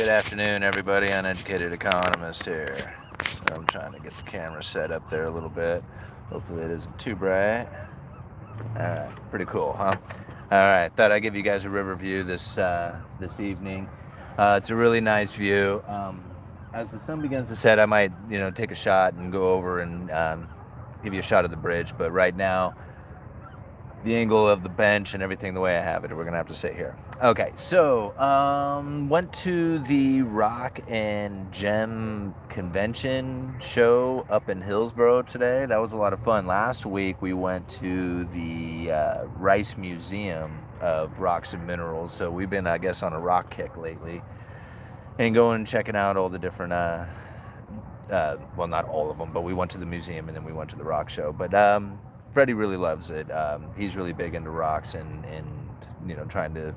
Good afternoon, everybody. Uneducated Economist here. So I'm trying to get the camera set up there a little bit. Hopefully it isn't too bright. All right, pretty cool, huh? All right, thought I'd give you guys a river view this evening. It's a really nice view. As the sun begins to set, I might take a shot and go over and give you a shot of the bridge. But right now, the angle of the bench and everything the way I have it, we're gonna have to sit here. Okay, so went to the Rock and Gem convention show up in Hillsboro today. That was a lot of fun. Last week we went to the Rice Museum of Rocks and Minerals. So we've been, I guess, on a rock kick lately and going and checking out all the different well, not all of them, but we went to the museum and then we went to the rock show. But Freddie really loves it. He's really big into rocks and trying to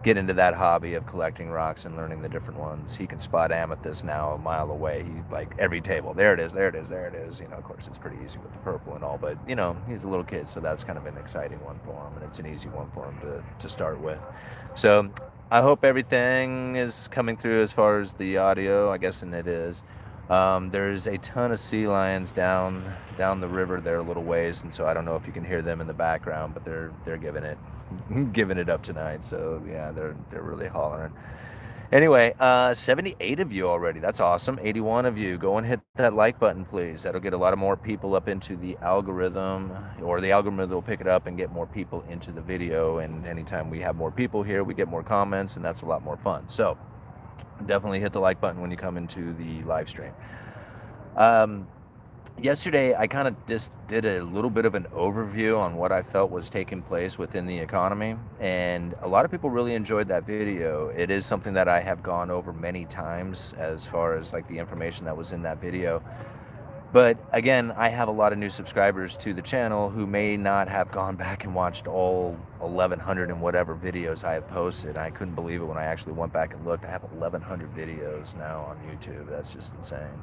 get into that hobby of collecting rocks and learning the different ones. He can spot amethyst now a mile away. He like every table. There it is, there it is, there it is. Of course it's pretty easy with the purple and all, but he's a little kid, so that's kind of an exciting one for him, and it's an easy one for him to start with. So I hope everything is coming through as far as the audio, I guess, and it is. There's a ton of sea lions down the river there a little ways, and so I don't know if you can hear them in the background, but they're giving it up tonight. So yeah, they're really hollering. Anyway, 78 of you already. That's awesome. 81 of you. Go and hit that like button, please. That'll get a lot of more people up into the algorithm, or the algorithm will pick it up and get more people into the video. And anytime we have more people here, we get more comments, and that's a lot more fun. So definitely hit the like button when you come into the live stream. Yesterday, I kind of just did a little bit of an overview on what I felt was taking place within the economy, and a lot of people really enjoyed that video. It is something that I have gone over many times as far as like the information that was in that video. But again, I have a lot of new subscribers to the channel who may not have gone back and watched all 1,100 and whatever videos I have posted. I couldn't believe it when I actually went back and looked. I have 1,100 videos now on YouTube. That's just insane.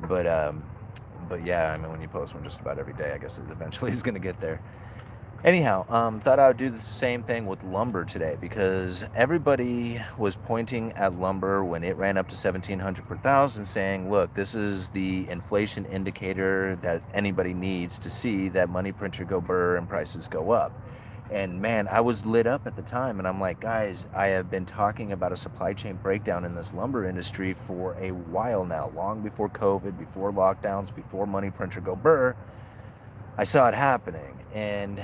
But yeah, I mean, when you post one just about every day, I guess it eventually is going to get there. Anyhow, thought I would do the same thing with lumber today, because everybody was pointing at lumber when it ran up to 1,700 per thousand, saying, look, this is the inflation indicator that anybody needs to see that money printer go burr and prices go up. And man, I was lit up at the time, and I'm like, guys, I have been talking about a supply chain breakdown in this lumber industry for a while now, long before COVID, before lockdowns, before money printer go burr. I saw it happening, and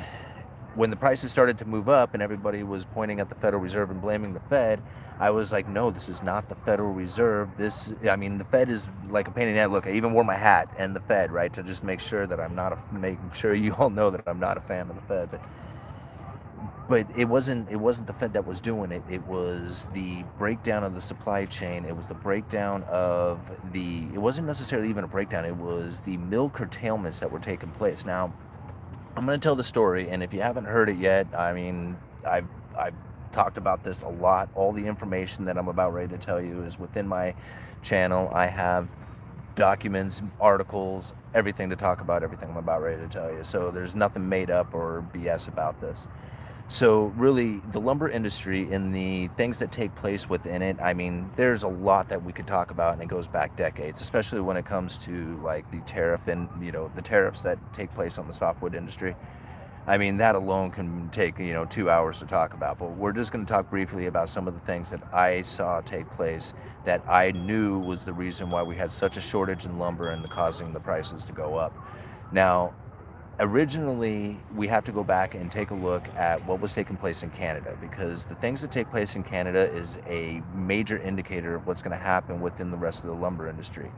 when the prices started to move up and everybody was pointing at the Federal Reserve and blaming the Fed, I was like, no, this is not the Federal Reserve. The Fed is like a pain in the head. Look, I even wore my hat and the Fed, right, to just make sure that making sure you all know that I'm not a fan of the Fed. But it wasn't the Fed that was doing it. It was the breakdown of the supply chain. It was the breakdown of it wasn't necessarily even a breakdown. It was the mill curtailments that were taking place. Now, I'm going to tell the story, and if you haven't heard it yet, I mean, I've talked about this a lot. All the information that I'm about ready to tell you is within my channel. I have documents, articles, everything to talk about, everything I'm about ready to tell you. So there's nothing made up or BS about this. So really, the lumber industry and the things that take place within it, I mean, there's a lot that we could talk about, and it goes back decades, especially when it comes to like the tariff and, the tariffs that take place on the softwood industry. I mean, that alone can take, 2 hours to talk about, but we're just going to talk briefly about some of the things that I saw take place that I knew was the reason why we had such a shortage in lumber and causing the prices to go up. Now, originally, we have to go back and take a look at what was taking place in Canada, because the things that take place in Canada is a major indicator of what's going to happen within the rest of the lumber industry.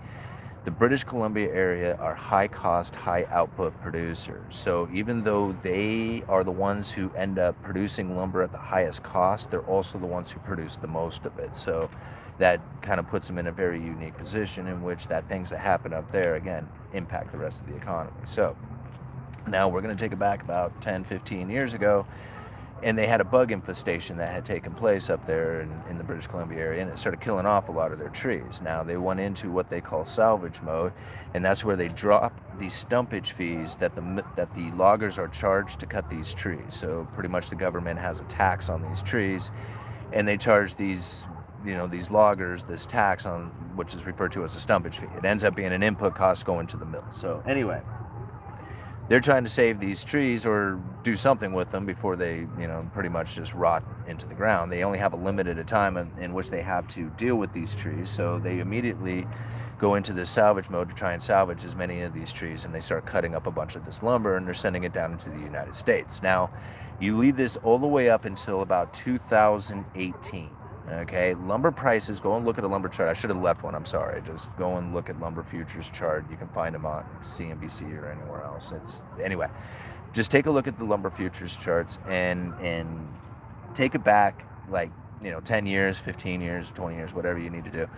The British Columbia area are high cost, high output producers. So even though they are the ones who end up producing lumber at the highest cost, they're also the ones who produce the most of it. So that kind of puts them in a very unique position in which that things that happen up there, again, impact the rest of the economy. So now we're going to take it back about 10, 15 years ago, and they had a bug infestation that had taken place up there in the British Columbia area, and it started killing off a lot of their trees. Now they went into what they call salvage mode, and that's where they drop the stumpage fees that the loggers are charged to cut these trees. So pretty much the government has a tax on these trees, and they charge these these loggers this tax on, which is referred to as a stumpage fee. It ends up being an input cost going to the mill. So anyway, they're trying to save these trees or do something with them before they, pretty much just rot into the ground. They only have a limited time in which they have to deal with these trees. So they immediately go into this salvage mode to try and salvage as many of these trees, and they start cutting up a bunch of this lumber and they're sending it down into the United States. Now, you lead this all the way up until about 2018. Okay, lumber prices, go and look at a lumber chart. I should have left one, I'm sorry. Just go and look at lumber futures chart. You can find them on CNBC or anywhere else. Anyway, just take a look at the lumber futures charts and take it back like, 10 years, 15 years, 20 years, whatever you need to do.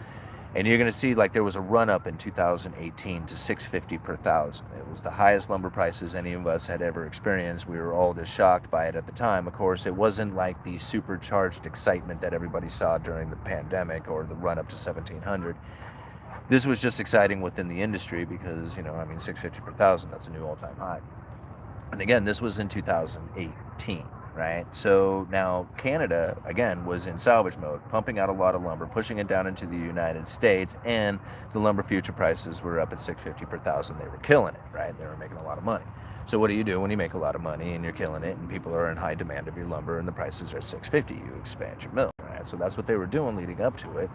And you're going to see like there was a run up in 2018 to $650 per thousand. It was the highest lumber prices any of us had ever experienced. We were all just shocked by it at the time. Of course, it wasn't like the supercharged excitement that everybody saw during the pandemic or the run up to 1700. This was just exciting within the industry because, $650 per thousand, that's a new all-time high. And again, this was in 2018. Right? So now Canada, again, was in salvage mode, pumping out a lot of lumber, pushing it down into the United States, and the lumber future prices were up at $650 per thousand. They were killing it, right? They were making a lot of money. So what do you do when you make a lot of money and you're killing it and people are in high demand of your lumber and the prices are at $650? You expand your mill, right? So that's what they were doing leading up to it.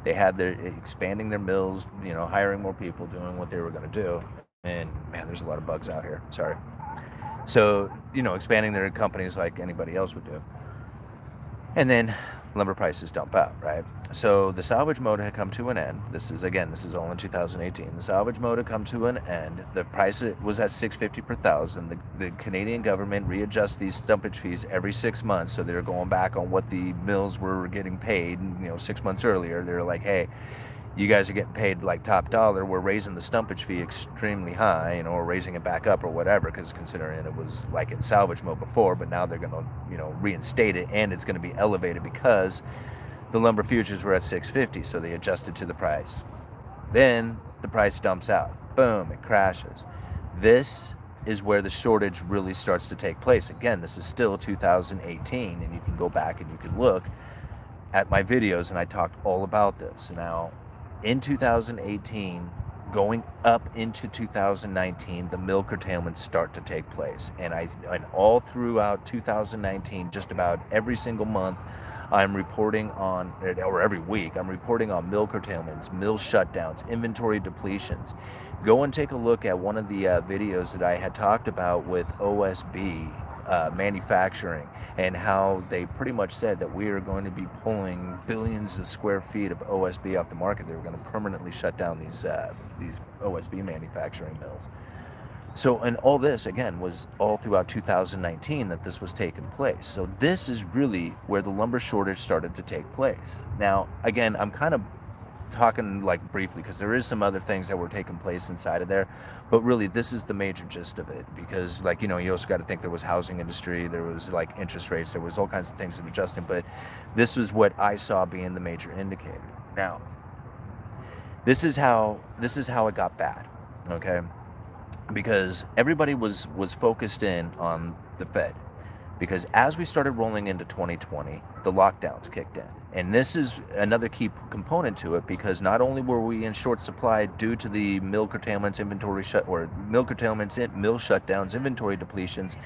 They had their expanding their mills, hiring more people, doing what they were going to do. And man, there's a lot of bugs out here. Sorry. So, expanding their companies like anybody else would do. And then lumber prices dump out, right? So the salvage mode had come to an end. This is all in 2018. The salvage mode had come to an end. The price was at $650 per thousand. The Canadian government readjusts these stumpage fees every 6 months. So they're going back on what the mills were getting paid, 6 months earlier. They're like, hey, you guys are getting paid like top dollar. We're raising the stumpage fee extremely high, or raising it back up or whatever, because considering it was like in salvage mode before, but now they're going to, reinstate it, and it's going to be elevated because the lumber futures were at $650, so they adjusted to the price. Then the price dumps out. Boom, it crashes. This is where the shortage really starts to take place. Again, this is still 2018, and you can go back and you can look at my videos, and I talked all about this. Now, in 2018, going up into 2019, the mill curtailments start to take place. And all throughout 2019, just about every single month, I'm reporting on, or every week, I'm reporting on mill curtailments, mill shutdowns, inventory depletions. Go and take a look at one of the videos that I had talked about with OSB manufacturing, and how they pretty much said that we are going to be pulling billions of square feet of OSB off the market. They were going to permanently shut down these OSB manufacturing mills. So, and all this, again, was all throughout 2019 that this was taking place. So this is really where the lumber shortage started to take place. Now, again, I'm kind of talking like briefly because there is some other things that were taking place inside of there, but really this is the major gist of it, because like, you also got to think there was housing industry, there was like interest rates, there was all kinds of things that adjusting, but this was what I saw being the major indicator. Now, this is how it got bad, okay? Because everybody was focused in on the Fed, because as we started rolling into 2020, the lockdowns kicked in. And this is another key component to it, because not only were we in short supply due to the mill curtailments, mill shutdowns, inventory depletions,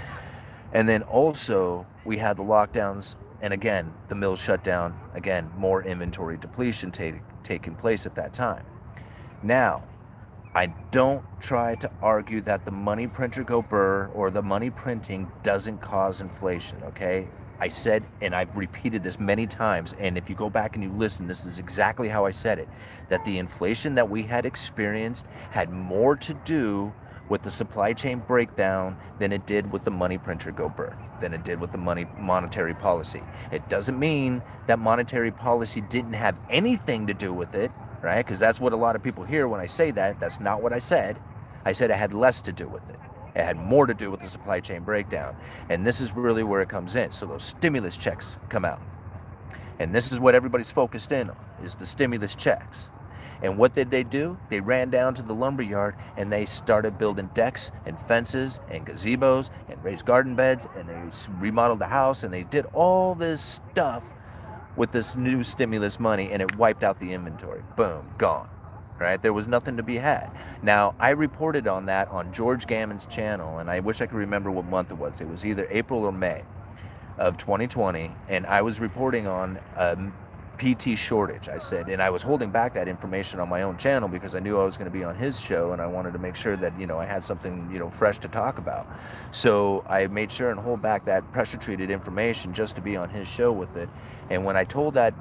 and then also we had the lockdowns, and again, the mill shutdown, again, more inventory depletion taking place at that time. Now, I don't try to argue that the money printer go burr or the money printing doesn't cause inflation, okay? I said, and I've repeated this many times, and if you go back and you listen, this is exactly how I said it, that the inflation that we had experienced had more to do with the supply chain breakdown than it did with the money printer go burr, than it did with the monetary policy. It doesn't mean that monetary policy didn't have anything to do with it, right? Because that's what a lot of people hear when I say that. That's not what I said. I said it had less to do with it. It had more to do with the supply chain breakdown. And this is really where it comes in. So those stimulus checks come out. And this is what everybody's focused in on, is the stimulus checks. And what did they do? They ran down to the lumber yard and they started building decks and fences and gazebos and raised garden beds, and they remodeled the house, and they did all this stuff with this new stimulus money, and it wiped out the inventory. Boom, gone. Right? There was nothing to be had. Now, I reported on that on George Gammon's channel, and I wish I could remember what month it was. It was either April or May of 2020, and I was reporting on PT shortage. I said, and I was holding back that information on my own channel because I knew I was going to be on his show, and I wanted to make sure that I had something fresh to talk about. So I made sure and hold back that pressure treated information just to be on his show with it. And when I told that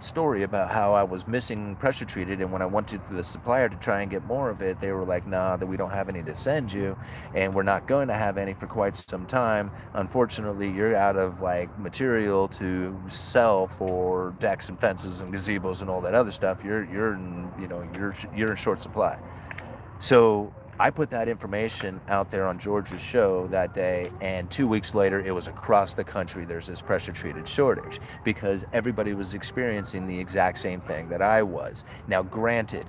story about how I was missing pressure treated, and when I went to the supplier to try and get more of it, they were like, nah, that we don't have any to send you, and we're not going to have any for quite some time. Unfortunately, you're out of material to sell for decks and fences and gazebos and all that other stuff. You're in short supply. So I put that information out there on George's show that day, and 2 weeks later, it was across the country. There's this pressure-treated shortage because everybody was experiencing the exact same thing that I was. Now, granted,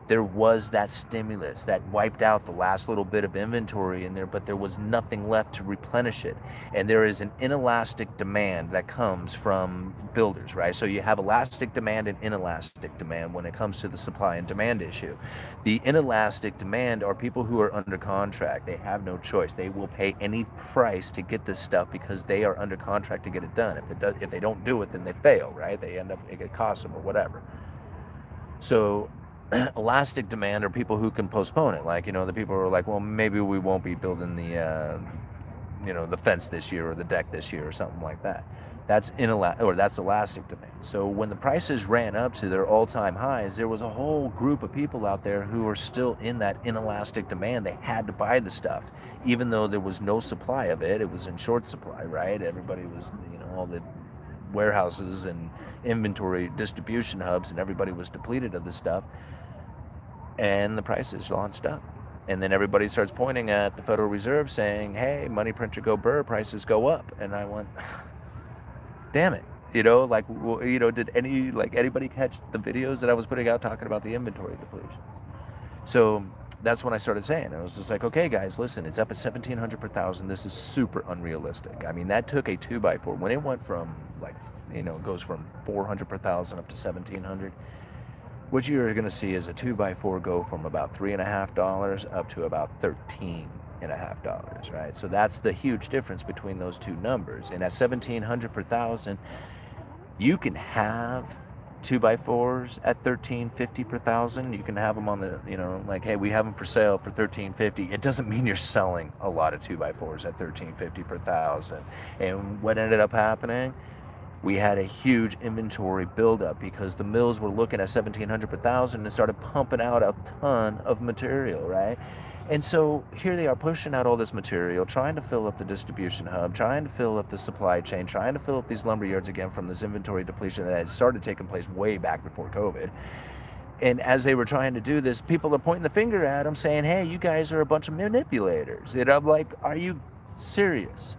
there was that stimulus that wiped out the last little bit of inventory in there, but there was nothing left to replenish it. And there is an inelastic demand that comes from builders, right? So you have elastic demand and inelastic demand when it comes to the supply and demand issue. The inelastic demand are people who are under contract. They have no choice. They will pay any price to get this stuff because they are under contract to get it done. If they don't do it, then they fail, right? It costs them or whatever. So elastic demand are people who can postpone it. The people who are like, well, maybe we won't be building the fence this year or the deck this year or something like that. That's elastic demand. So when the prices ran up to their all-time highs, there was a whole group of people out there who were still in that inelastic demand. They had to buy the stuff, even though there was no supply of it. It was in short supply, right? Everybody was, all the warehouses and inventory distribution hubs, and everybody was depleted of this stuff. And the prices launched up. And then everybody starts pointing at the Federal Reserve saying, hey, money printer go burr, prices go up. And I went, damn it. Did anybody catch the videos that I was putting out talking about the inventory depletions? So that's when I started saying, I was just like, okay, guys, listen, it's up at 1,700 per thousand. This is super unrealistic. I mean, that took a 2x4. When it went from it goes from 400 per thousand up to 1,700, what you're going to see is a 2x4 go from about $3.50 up to about $13.50, right? So that's the huge difference between those two numbers. And at 1,700 per thousand, you can have 2x4s at $13.50 per thousand. You can have them on the, hey, we have them for sale for $13.50. It doesn't mean you're selling a lot of 2x4s at $13.50 per thousand. And what ended up happening? We had a huge inventory buildup because the mills were looking at 1,700 per thousand and started pumping out a ton of material, right? And so here they are pushing out all this material, trying to fill up the distribution hub, trying to fill up the supply chain, trying to fill up these lumber yards again from this inventory depletion that had started taking place way back before COVID. And as they were trying to do this, people are pointing the finger at them saying, hey, you guys are a bunch of manipulators. And I'm like, are you serious?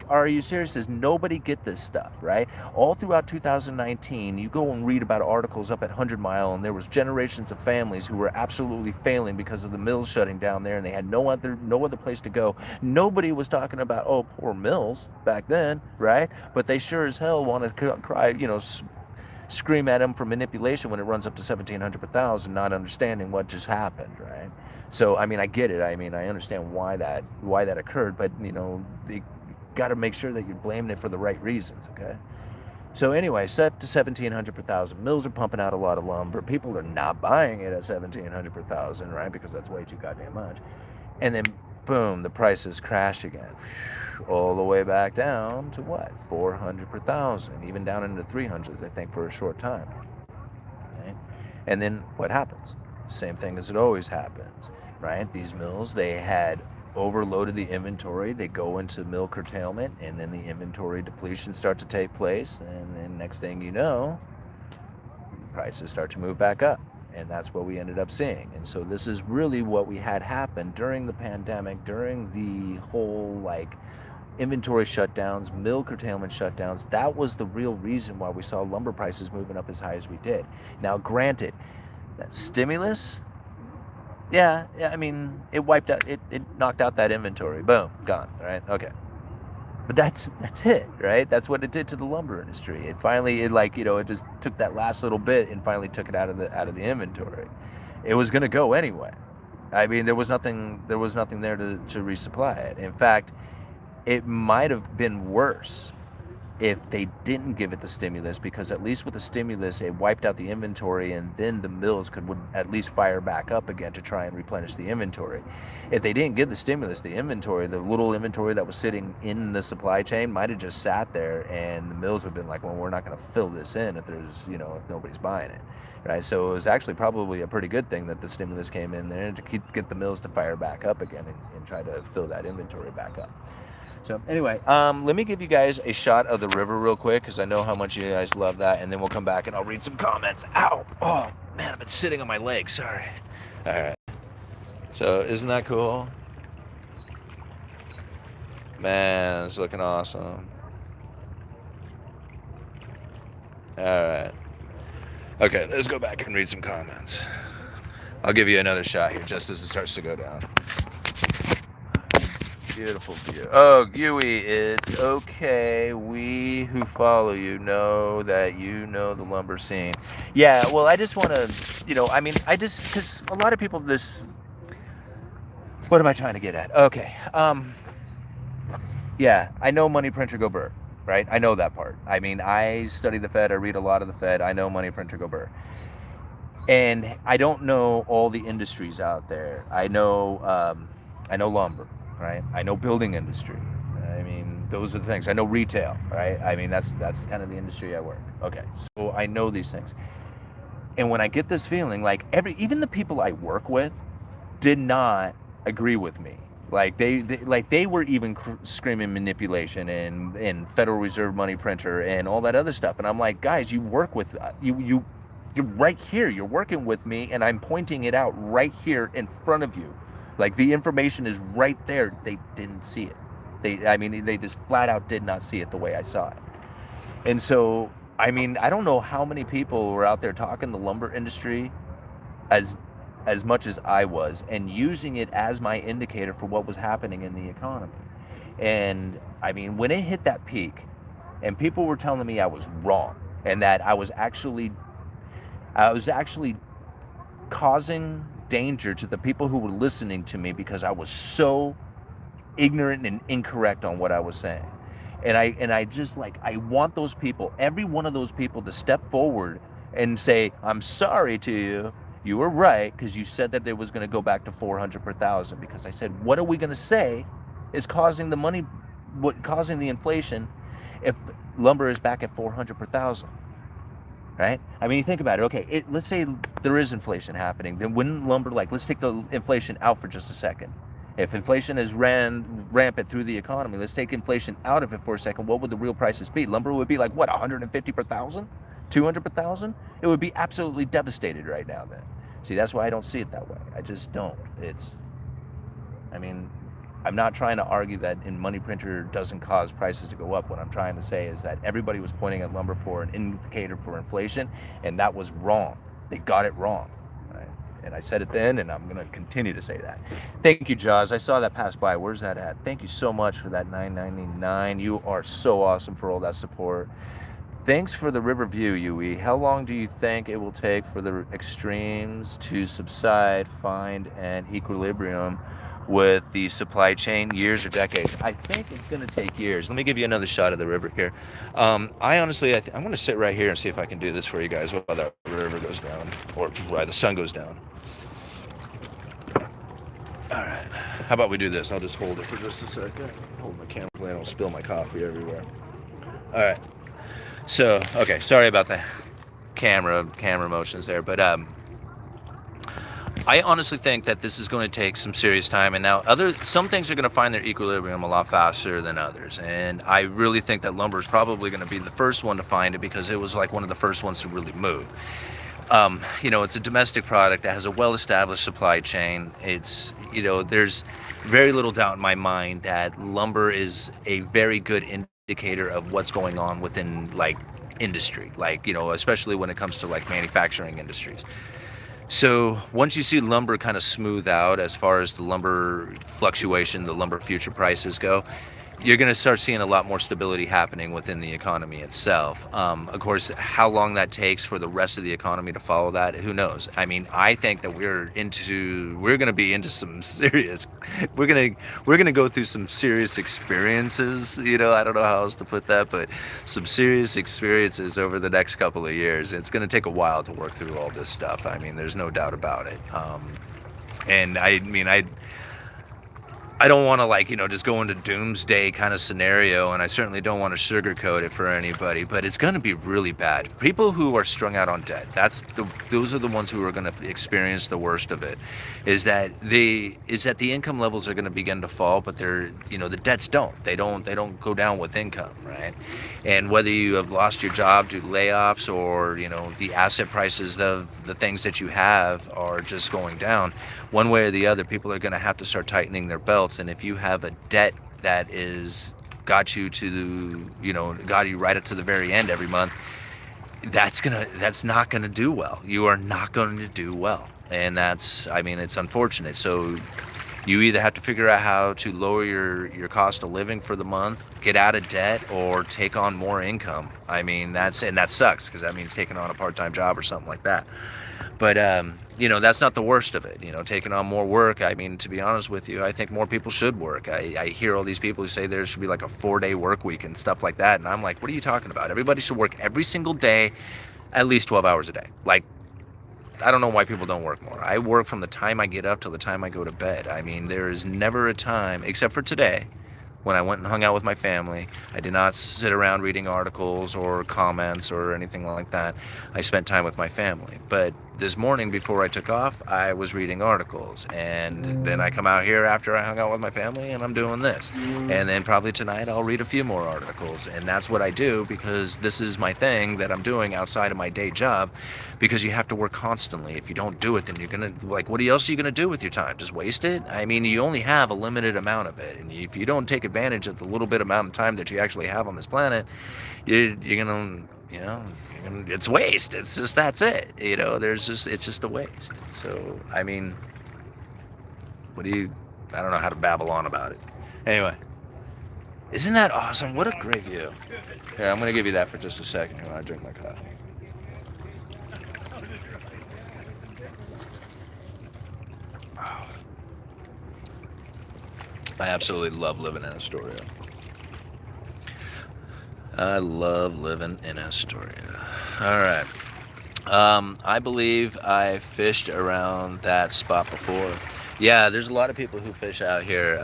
Are you serious? Does nobody get this stuff, right? All throughout 2019, you go and read about articles up at 100 Mile, and there was generations of families who were absolutely failing because of the mills shutting down there, and they had no other place to go. Nobody was talking about, oh, poor mills back then, right? But they sure as hell want to cry, scream at them for manipulation when it runs up to 1,700 per thousand, not understanding what just happened, right? So, I mean, I get it. I mean, I understand why that occurred, but, the got to make sure that you're blaming it for the right reasons, okay? So anyway, set to 1,700 per thousand. Mills are pumping out a lot of lumber. People are not buying it at 1,700 per thousand, right? Because that's way too goddamn much. And then, boom, the prices crash again. All the way back down to what? 400 per thousand, even down into 300s, I think, for a short time. Okay? And then what happens? Same thing as it always happens, right? These mills, they had overloaded the inventory, they go into mill curtailment, and then the inventory depletion start to take place, and then next thing you know, prices start to move back up, and that's what we ended up seeing. And so this is really what we had happen during the pandemic, during the whole inventory shutdowns, mill curtailment shutdowns. That was the real reason why we saw lumber prices moving up as high as we did. Now granted, that stimulus, yeah, I mean, it wiped out, it knocked out that inventory. Boom, gone, right? Okay. But that's it, right? That's what it did to the lumber industry. It finally, it just took that last little bit and finally took it out of the inventory. It was going to go anyway. I mean, there was nothing there to resupply it. In fact, it might have been worse if they didn't give it the stimulus, because at least with the stimulus it wiped out the inventory, and then the mills would at least fire back up again to try and replenish the inventory. If they didn't give the stimulus, the little inventory that was sitting in the supply chain might have just sat there, and the mills would have been like, well, we're not going to fill this in if if nobody's buying it, right? So it was actually probably a pretty good thing that the stimulus came in there to get the mills to fire back up again and try to fill that inventory back up. So anyway, let me give you guys a shot of the river real quick, because I know how much you guys love that, and then we'll come back and I'll read some comments. Ow! Oh man, I've been sitting on my leg. Sorry. All right. So isn't that cool? Man, it's looking awesome. All right. Okay, let's go back and read some comments. I'll give you another shot here just as it starts to go down. Beautiful view. Oh, Yui, it's okay. We who follow you know that you know the lumber scene. Yeah, well, I just want to, because a lot of people, what am I trying to get at? Okay. Yeah, I know money printer go burr, right? I know that part. I mean, I study the Fed. I read a lot of the Fed. I know money printer go burr. And I don't know all the industries out there. I know lumber. Right? I know building industry. I mean, those are the things. I know retail, right? I mean, that's kind of the industry I work. Okay, so I know these things. And when I get this feeling, like even the people I work with did not agree with me. Like they were even screaming manipulation and Federal Reserve money printer and all that other stuff. And I'm like, guys, you work with you're right here. You're working with me, and I'm pointing it out right here in front of you. Like, the information is right there. They didn't see it. They just flat out did not see it the way I saw it. And so, I mean, I don't know how many people were out there talking the lumber industry as much as I was, and using it as my indicator for what was happening in the economy. And I mean, when it hit that peak, and people were telling me I was wrong, and that I was actually causing danger to the people who were listening to me because I was so ignorant and incorrect on what I was saying. And I just, like, I want those people, every one of those people, to step forward and say, I'm sorry to you. You were right, because you said that it was going to go back to 400 per thousand. Because I said, what are we going to say is causing the inflation if lumber is back at 400 per thousand? Right? I mean, you think about it. Okay, let's say there is inflation happening. Then wouldn't lumber, let's take the inflation out for just a second. If inflation is rampant through the economy, let's take inflation out of it for a second. What would the real prices be? Lumber would be like, what, 150 per thousand? 200 per thousand? It would be absolutely devastated right now then. See, that's why I don't see it that way. I just don't. I'm not trying to argue that money printer doesn't cause prices to go up. What I'm trying to say is that everybody was pointing at lumber for an indicator for inflation, and that was wrong. They got it wrong. Right? And I said it then, and I'm going to continue to say that. Thank you, Jaws. I saw that pass by. Where's that at? Thank you so much for that $9.99. You are so awesome for all that support. Thanks for the river view, Yui. How long do you think it will take for the extremes to subside, find an equilibrium with the supply chain? Years or decades? I think it's going to take years. Let me give you another shot of the river here. I honestly, I'm going to sit right here and see if I can do this for you guys while the river goes down, or while the sun goes down. All right. How about we do this? I'll just hold it for just a second. Hold my camera so I don't spill my coffee everywhere. All right. So, okay, sorry about the camera motions there, but I honestly think that this is going to take some serious time, and now some things are going to find their equilibrium a lot faster than others, and I really think that lumber is probably going to be the first one to find it, because it was like one of the first ones to really move. It's a domestic product that has a well-established supply chain. It's, there's very little doubt in my mind that lumber is a very good indicator of what's going on within, industry, especially when it comes to manufacturing industries. So once you see lumber kind of smooth out as far as the lumber fluctuation, the lumber future prices go, you're going to start seeing a lot more stability happening within the economy itself. Of course, how long that takes for the rest of the economy to follow that, who knows? I mean, I think that we're going to be into some serious, we're going to go through some serious experiences. I don't know how else to put that, but some serious experiences over the next couple of years. It's going to take a while to work through all this stuff. I mean, there's no doubt about it. And I mean, I don't want to just go into doomsday kind of scenario, and I certainly don't want to sugarcoat it for anybody, but it's going to be really bad. People who are strung out on debt, those are the ones who are going to experience the worst of it. Is that the income levels are going to begin to fall, but the debts don't. They don't go down with income, right? And whether you have lost your job due to layoffs or the asset prices of the things that you have are just going down, one way or the other, people are going to have to start tightening their belts. And if you have a debt that got you right up to the very end every month, that's not gonna do well. You are not going to do well, and it's unfortunate. So you either have to figure out how to lower your cost of living for the month, get out of debt, or take on more income. That sucks, because that means taking on a part-time job or something like that. But that's not the worst of it. Taking on more work. To be honest with you, I think more people should work. I hear all these people who say there should be like a 4-day work week and stuff like that, and I'm like, what are you talking about? Everybody should work every single day, at least 12 hours a day. Like, I don't know why people don't work more. I work from the time I get up till the time I go to bed. There is never a time, except for today, when I went and hung out with my family. I did not sit around reading articles or comments or anything like that. I spent time with my family. But this morning, before I took off, I was reading articles. And then I come out here after I hung out with my family, and I'm doing this. And then probably tonight I'll read a few more articles. And that's what I do, because this is my thing that I'm doing outside of my day job, because you have to work constantly. If you don't do it, then you're going to, what else are you going to do with your time? Just waste it? You only have a limited amount of it. And if you don't take advantage of the little bit amount of time that you actually have on this planet, you're going to, it's waste. It's just, that's it. It's just a waste. So, I don't know how to babble on about it. Anyway, isn't that awesome? What a great view. Here, I'm going to give you that for just a second while I drink my coffee. I absolutely love living in Astoria. I love living in Astoria. All right. I believe I fished around that spot before. Yeah, there's a lot of people who fish out here,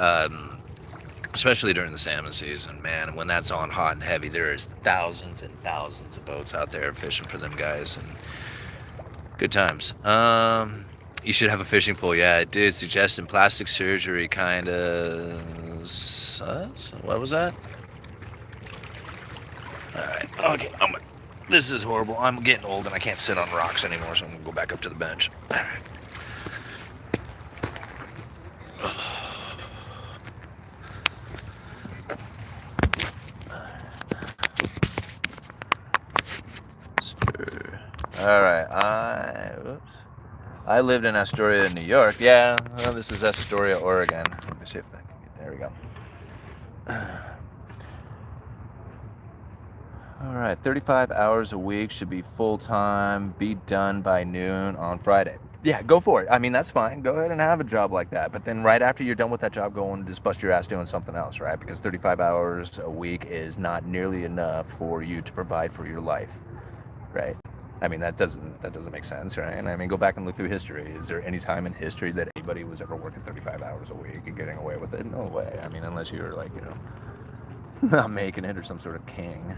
especially during the salmon season. Man, when that's on hot and heavy, there is thousands and thousands of boats out there fishing for them guys, and good times. You should have a fishing pole. Yeah, it did. Suggesting plastic surgery kind of sus. What was that? Alright, okay. This is horrible. I'm getting old and I can't sit on rocks anymore, so I'm going to go back up to the bench. Alright. Alright, I lived in Astoria, New York. Yeah, well, this is Astoria, Oregon. Let me see if I can get, there we go. Alright, 35 hours a week, should be full-time, be done by noon on Friday. Yeah, go for it. That's fine. Go ahead and have a job like that. But then right after you're done with that job, go and just bust your ass doing something else, right? Because 35 hours a week is not nearly enough for you to provide for your life, right? That doesn't make sense, right? Go back and look through history. Is there any time in history that anybody was ever working 35 hours a week and getting away with it? No way. Unless you were not making it or some sort of king.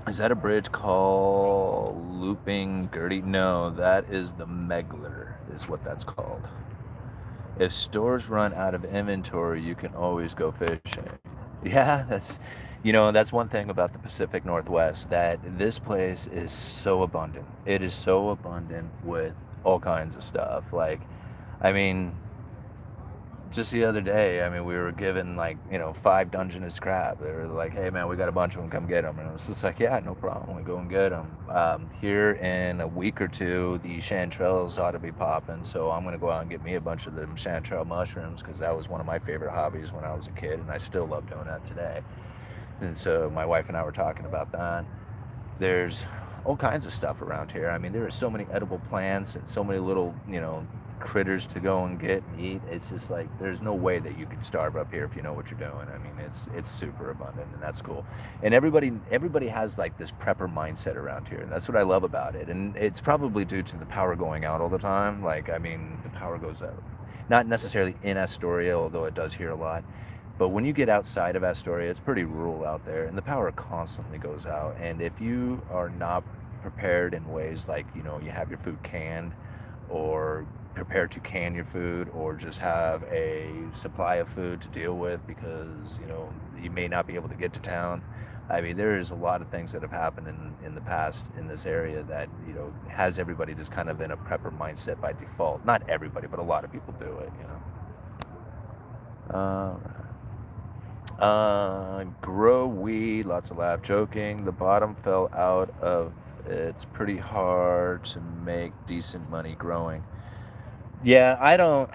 Is that a bridge called Looping Gertie? No, that is the Megler, is what that's called. If stores run out of inventory, you can always go fishing. Yeah, that's one thing about the Pacific Northwest, that this place is so abundant. It is so abundant with all kinds of stuff. just the other day, I mean, we were given like, 5 Dungeness crab. They were like, hey man, we got a bunch of them, come get them. And I was just like, yeah, no problem, we go and get them. Here in a week or two, the chanterelles ought to be popping, so I'm gonna go out and get me a bunch of them chanterelle mushrooms, because that was one of my favorite hobbies when I was a kid, and I still love doing that today. And so my wife and I were talking about that. There's all kinds of stuff around here. I mean, there are so many edible plants and so many little, critters to go and get and eat. It's just like there's no way that you could starve up here if you know what you're doing. I mean, it's super abundant, and that's cool. And everybody has like this prepper mindset around here, and that's what I love about it. And it's probably due to the power going out all the time. Like, I mean, the power goes out, not necessarily in Astoria, although it does here a lot. But when you get outside of Astoria, it's pretty rural out there, and the power constantly goes out. And if you are not prepared in ways like, you have your food canned, or prepared to can your food, or just have a supply of food to deal with because, you may not be able to get to town. I mean, there is a lot of things that have happened in the past in this area that, has everybody just kind of in a prepper mindset by default. Not everybody, but a lot of people do it, grow weed, lots of laugh, joking. The bottom fell out of it's pretty hard to make decent money growing. Yeah, I don't,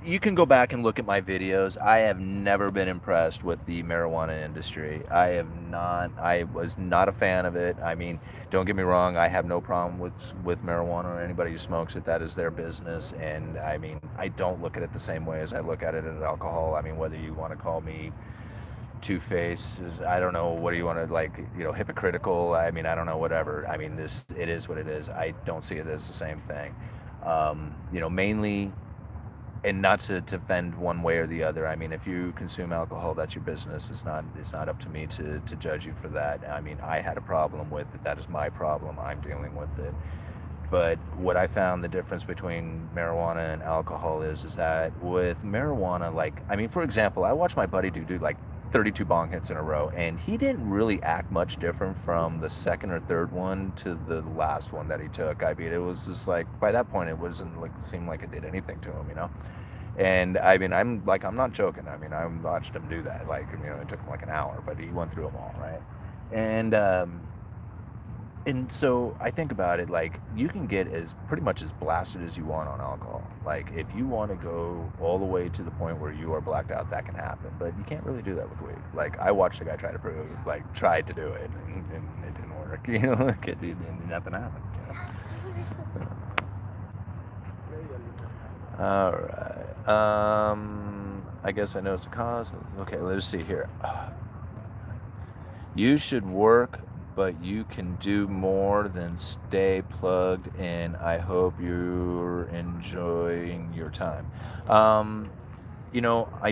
you can go back and look at my videos. I have never been impressed with the marijuana industry. I was not a fan of it. I mean, don't get me wrong, I have no problem with marijuana or anybody who smokes it. That is their business. And I mean, I don't look at it the same way as I look at it at alcohol. I mean, whether you want to call me two-faced, I don't know, what do you want to, like, hypocritical, I mean, I don't know, whatever. I mean, it is what it is. I don't see it as the same thing. Mainly, and not to defend one way or the other. I mean, if you consume alcohol, that's your business. It's not up to me to judge you for that. I mean, I had a problem with it. That is my problem. I'm dealing with it. But what I found the difference between marijuana and alcohol is that with marijuana, like, I mean, for example, I watched my buddy do like 32 bong hits in a row, and he didn't really act much different from the second or third one to the last one that he took. I mean, it was just like, by that point, it wasn't like, it seemed like it did anything to him, And I mean, I'm not joking. I mean, I watched him do that. Like, it took him like an hour, but he went through them all, right? And so I think about it, like, you can get as pretty much as blasted as you want on alcohol. Like, if you want to go all the way to the point where you are blacked out, that can happen. But you can't really do that with weed. Like, I watched a guy tried to do it, and it didn't work. Nothing happened. All right. I guess I know it's a cause. Okay, let's see here. You should work, but you can do more than stay plugged in. I hope you're enjoying your time. I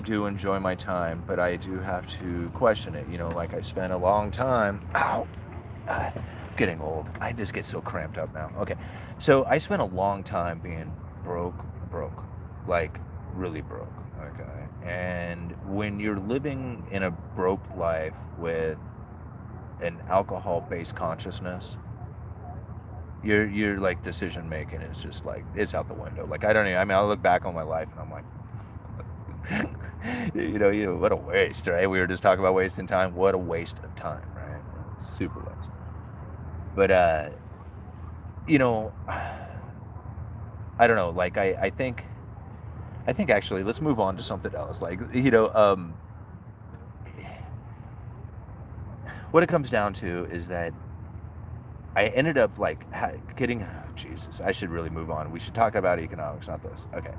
do enjoy my time, but I do have to question it. Like, I spent a long time. Ow! I'm getting old. I just get so cramped up now. Okay, so I spent a long time being broke, like really broke. Okay, and when you're living in a broke life with an alcohol-based consciousness, your like decision making is just like, it's out the window. Like, I mean, I look back on my life and I'm like, what a waste, right? We were just talking about wasting time. What a waste of time, right? Super waste. But I don't know. Like, I think actually, let's move on to something else. Like, what it comes down to is that I ended up like getting, oh, Jesus, I should really move on. We should talk about economics, not this. Okay.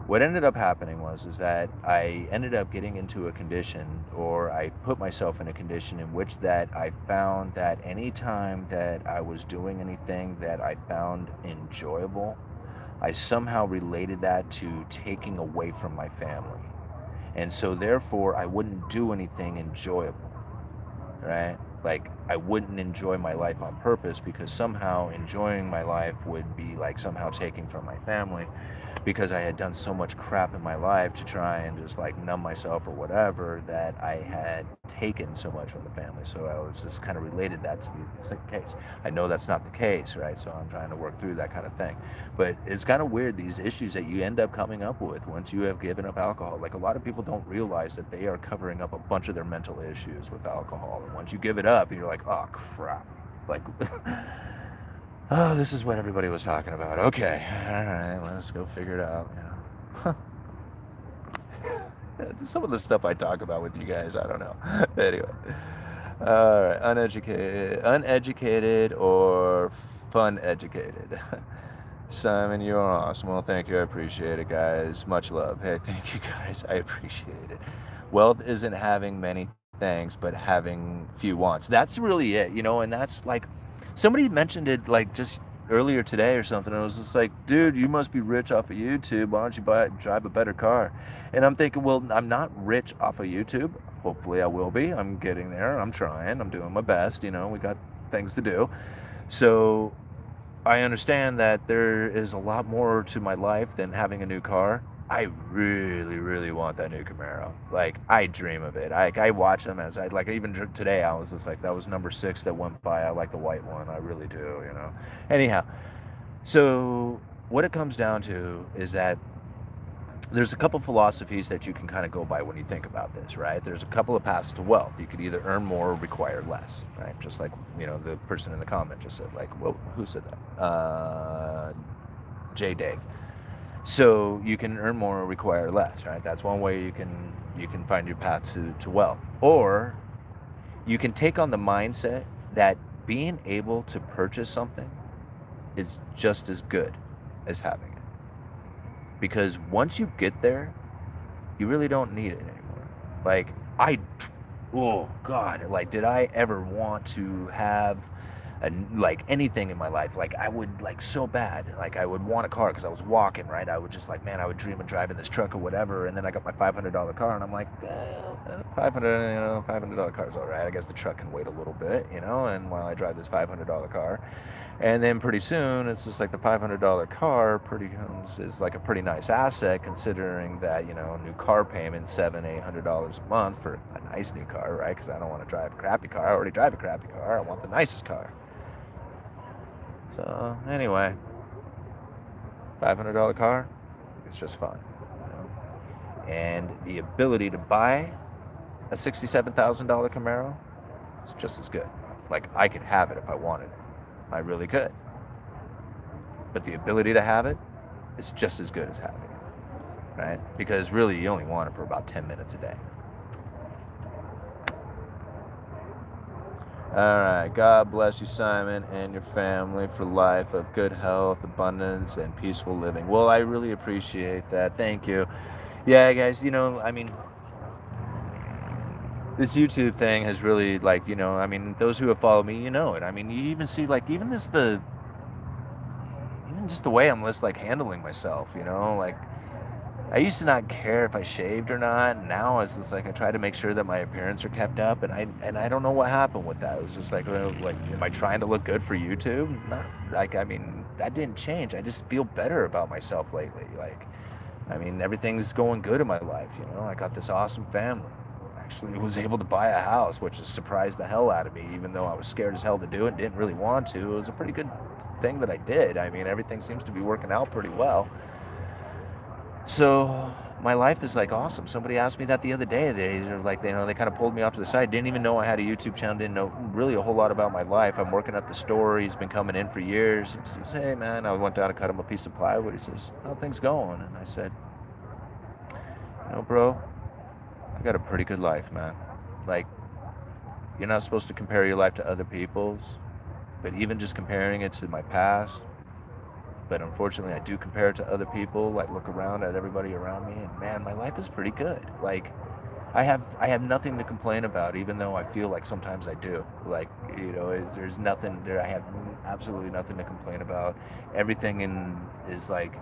What ended up happening is that I ended up getting into a condition, or I put myself in a condition in which that I found that anytime that I was doing anything that I found enjoyable, I somehow related that to taking away from my family. And so therefore I wouldn't do anything enjoyable, right? Like, I wouldn't enjoy my life on purpose, because somehow enjoying my life would be like somehow taking from my family. because I had done so much crap in my life to try and just like numb myself or whatever, that I had taken so much from the family. So I was just kind of related that to be the case. I know that's not the case, right? So I'm trying to work through that kind of thing. But it's kind of weird, these issues that you end up coming up with once you have given up alcohol. Like, a lot of people don't realize that they are covering up a bunch of their mental issues with alcohol. And once you give it up, you're like, oh crap. Like, oh, this is what everybody was talking about. Okay, all right, let's go figure it out. Some of the stuff I talk about with you guys, I don't know. Anyway, all right, uneducated or fun educated. Simon, you are awesome. Well, thank you. I appreciate it, guys. Much love. Hey, thank you, guys. I appreciate it. Wealth isn't having many things, but having few wants. That's really it, and that's like, somebody mentioned it like just earlier today or something. I was just like, dude, you must be rich off of YouTube. Why don't you drive a better car? And I'm thinking, well, I'm not rich off of YouTube. Hopefully I will be. I'm getting there. I'm trying. I'm doing my best. We got things to do. So I understand that there is a lot more to my life than having a new car. I really, really want that new Camaro. Like, I dream of it. I watch them as even today, I was just like, that was number 6 that went by. I like the white one. I really do, Anyhow, so what it comes down to is that there's a couple philosophies that you can kind of go by when you think about this, right? There's a couple of paths to wealth. You could either earn more or require less, right? Just like, the person in the comment just said, like, well, who said that? J. Dave. So you can earn more or require less, right? That's one way you can find your path to wealth. Or you can take on the mindset that being able to purchase something is just as good as having it. Because once you get there, you really don't need it anymore. Like, oh God, like, did I ever want to have like anything in my life? Like, I would, like, so bad, like, I would want a car because I was walking, right? I would just like, man, I would dream of driving this truck or whatever. And then I got my $500 car, and I'm like, $500 car is all right. I guess the truck can wait a little bit, and while I drive this $500 car. And then pretty soon, it's just like the $500 car is like a pretty nice asset, considering that, new car payment, $700-800 a month for a nice new car, right? Because I don't want to drive a crappy car. I already drive a crappy car. I want the nicest car. So anyway, $500 car, it's just fine. And the ability to buy a $67,000 Camaro is just as good. Like, I could have it if I wanted it. I really could. But the ability to have it is just as good as having it, right? Because really, you only want it for about 10 minutes a day. All right. God bless you, Simon, and your family for life of good health, abundance, and peaceful living. Well, I really appreciate that. Thank you. Yeah, guys, this YouTube thing has really, like, those who have followed me, it. You even see, like, even just the way I'm just, like, handling myself, like, I used to not care if I shaved or not, and now it's just like I try to make sure that my appearance are kept up, and I don't know what happened with that. It was just like, am I trying to look good for YouTube? Not, like, that didn't change. I just feel better about myself lately. Like, everything's going good in my life, I got this awesome family. Actually was able to buy a house, which has surprised the hell out of me, even though I was scared as hell to do it and didn't really want to. It was a pretty good thing that I did. Everything seems to be working out pretty well. So my life is, like, awesome. Somebody asked me that the other day. They kind of pulled me off to the side. Didn't even know I had a YouTube channel. Didn't know really a whole lot about my life. I'm working at the store. He's been coming in for years. He says, hey, man, I went down and cut him a piece of plywood. He says, how things going? And I said, bro, I got a pretty good life, man. Like, you're not supposed to compare your life to other people's, but even just comparing it to my past, but unfortunately I do compare it to other people. Like, look around at everybody around me, and man, my life is pretty good. Like, I have nothing to complain about, even though I feel like sometimes I do. Like, there's nothing there. I have absolutely nothing to complain about. Everything is like,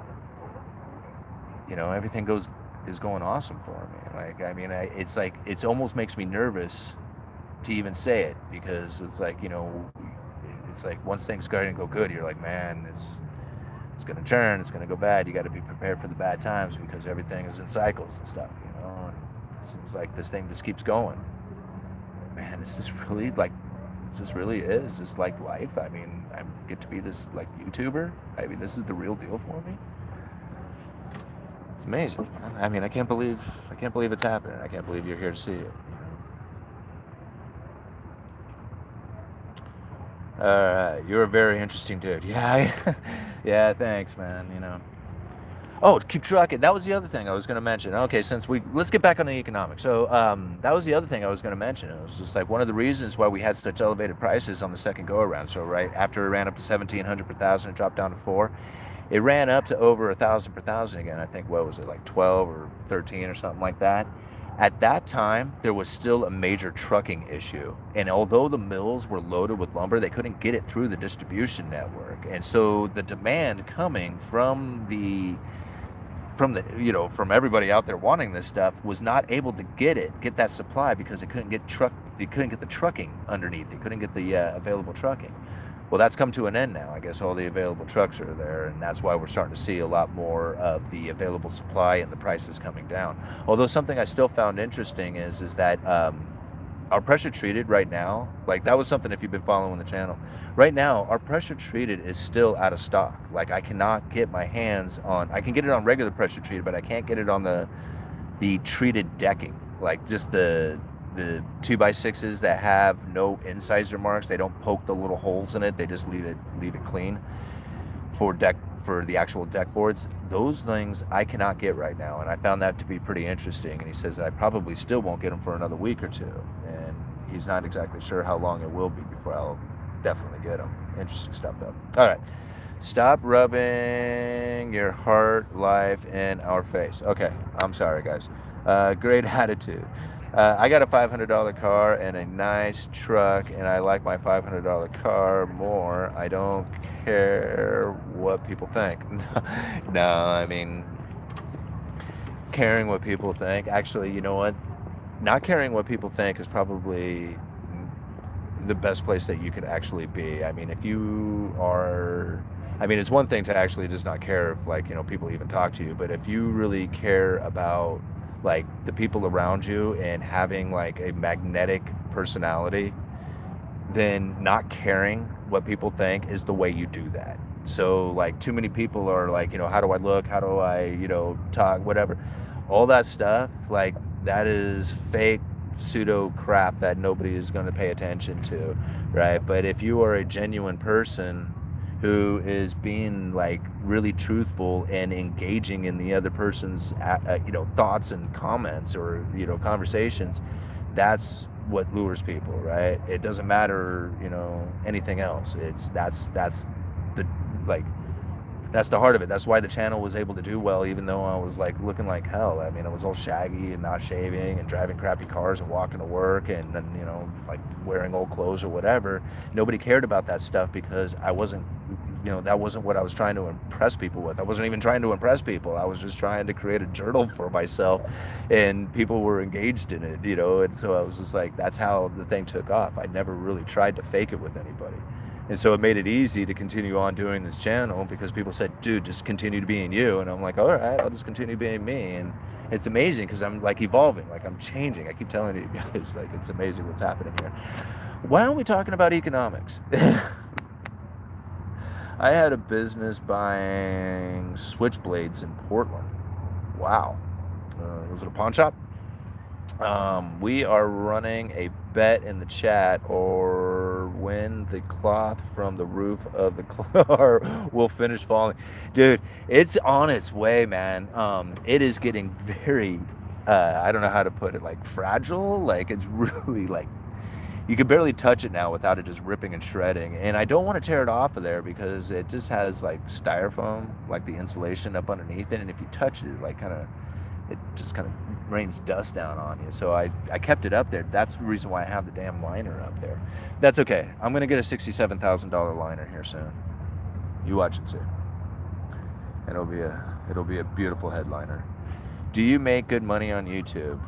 everything is going awesome for me. Like, it's like, it almost makes me nervous to even say it, because it's like, it's like once things start to go good, you're like, man, It's going to turn. It's going to go bad. You got to be prepared for the bad times because everything is in cycles and stuff, you know. And it seems like this thing just keeps going. Man, is this really like? Is this really it? Is this like life? I mean, I get to be this like YouTuber. I mean, this is the real deal for me. It's amazing. I mean, I can't believe it's happening. I can't believe you're here to see it. All right, you're a very interesting dude. Yeah, yeah. Thanks, man. You know. Oh, keep trucking. That was the other thing I was going to mention. Okay, let's get back on the economics. So that was the other thing I was going to mention. It was just like one of the reasons why we had such elevated prices on the second go around. So right after it ran up to 1,700 per thousand, it dropped down to 4. It ran up to over 1,000 per thousand again. I think what was it, like 12 or 13 or something like that. At that time, there was still a major trucking issue. And although the mills were loaded with lumber, they couldn't get it through the distribution network. And so the demand coming from from everybody out there wanting this stuff was not able to get that supply because it couldn't get the trucking underneath. It couldn't get the available trucking. Well, that's come to an end now. I guess all the available trucks are there, and that's why we're starting to see a lot more of the available supply and the prices coming down. Although something I still found interesting is that our pressure treated right now, like that was something if you've been following the channel, right now our pressure treated is still out of stock. Like I cannot get my hands on, I can get it on regular pressure treated, but I can't get it on the treated decking, like just the 2x6s that have no incisor marks. They don't poke the little holes in it. They just leave it clean for the actual deck boards. Those things I cannot get right now, and I found that to be pretty interesting. And he says that I probably still won't get them for another week or two, and he's not exactly sure how long it will be before I'll definitely get them. Interesting stuff though. All right, stop rubbing your heart life in our face. Okay, I'm sorry guys. Great attitude. I got a $500 car and a nice truck, and I like my $500 car more. I don't care what people think. No, I mean, caring what people think. Actually, you know what? Not caring what people think is probably the best place that you could actually be. I mean, if you are, I mean, it's one thing to actually just not care if, like, people even talk to you, but if you really care about like the people around you and having like a magnetic personality, then not caring what people think is the way you do that. So like too many people are like, how do I look? How do I, talk, whatever. All that stuff, like that is fake pseudo crap that nobody is going to pay attention to, right? But if you are a genuine person who is being like really truthful and engaging in the other person's thoughts and comments or conversations, that's what lures people, right? It doesn't matter anything else. That's the like that's the heart of it. That's why the channel was able to do well, even though I was like looking like hell. I mean, I was all shaggy and not shaving and driving crappy cars and walking to work and then, like wearing old clothes or whatever. Nobody cared about that stuff because I wasn't, that wasn't what I was trying to impress people with. I wasn't even trying to impress people. I was just trying to create a journal for myself, and people were engaged in it, and so I was just like, that's how the thing took off. I never really tried to fake it with anybody. And so it made it easy to continue on doing this channel because people said, dude, just continue to being you. And I'm like, all right, I'll just continue being me. And it's amazing because I'm like evolving, like I'm changing. I keep telling you guys, like, it's amazing what's happening here. Why aren't we talking about economics? I had a business buying switchblades in Portland. Wow. Was it a pawn shop? We are running a bet in the chat, or when the cloth from the roof of the car will finish falling. Dude, it's on its way, man. It is getting very, I don't know how to put it, like fragile. Like it's really like, you can barely touch it now without it just ripping and shredding. And I don't want to tear it off of there because it just has like styrofoam, like the insulation up underneath it. And if you touch it, like it just kind of rains dust down on you. So I kept it up there. That's the reason why I have the damn liner up there. That's okay. I'm going to get a $67,000 liner here soon. You watch and see. And it'll be a beautiful headliner. Do you make good money on YouTube?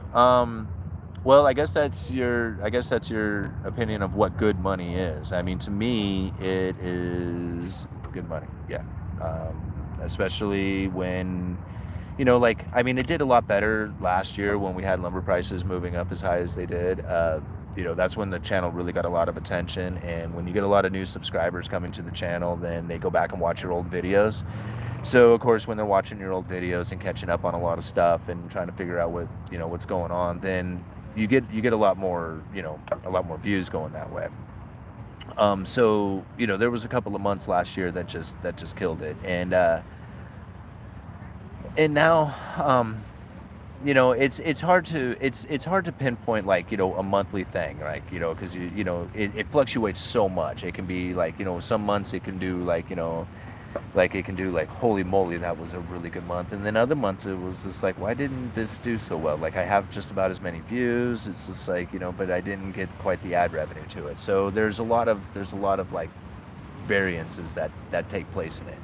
Well, I guess that's your opinion of what good money is. I mean, to me, it is good money. Yeah. especially when, you know, like, I mean, it did a lot better last year when we had lumber prices moving up as high as they did. You know, that's when the channel really got a lot of attention. And when you get a lot of new subscribers coming to the channel, then they go back and watch your old videos. So of course, when they're watching your old videos and catching up on a lot of stuff and trying to figure out what, you know, what's going on, then you get a lot more, you know, a lot more views going that way. So, you know, there was a couple of months last year that just killed it. And now, you know, it's hard to pinpoint, like, you know, a monthly thing, like, you know, because you know, it fluctuates so much. It can be like, you know, some months it can do like, you know, like it can do like, holy moly, that was a really good month. And then other months it was just like, why didn't this do so well? Like, I have just about as many views. It's just like, you know, but I didn't get quite the ad revenue to it. So there's a lot of like variances that take place in it.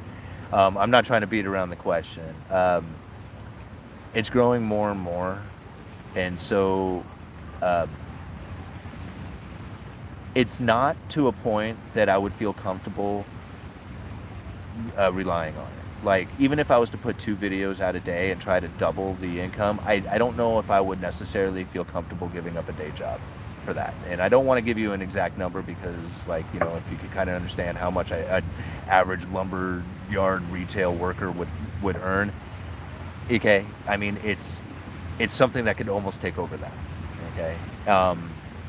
I'm not trying to beat around the question. It's growing more and more, and so it's not to a point that I would feel comfortable relying on it. Like, even if I was to put 2 videos out a day and try to double the income, I don't know if I would necessarily feel comfortable giving up a day job for that. And I don't want to give you an exact number because, like, you know, if you could kind of understand how much an average lumber yard retail worker would earn, okay, I mean, it's something that could almost take over that, okay?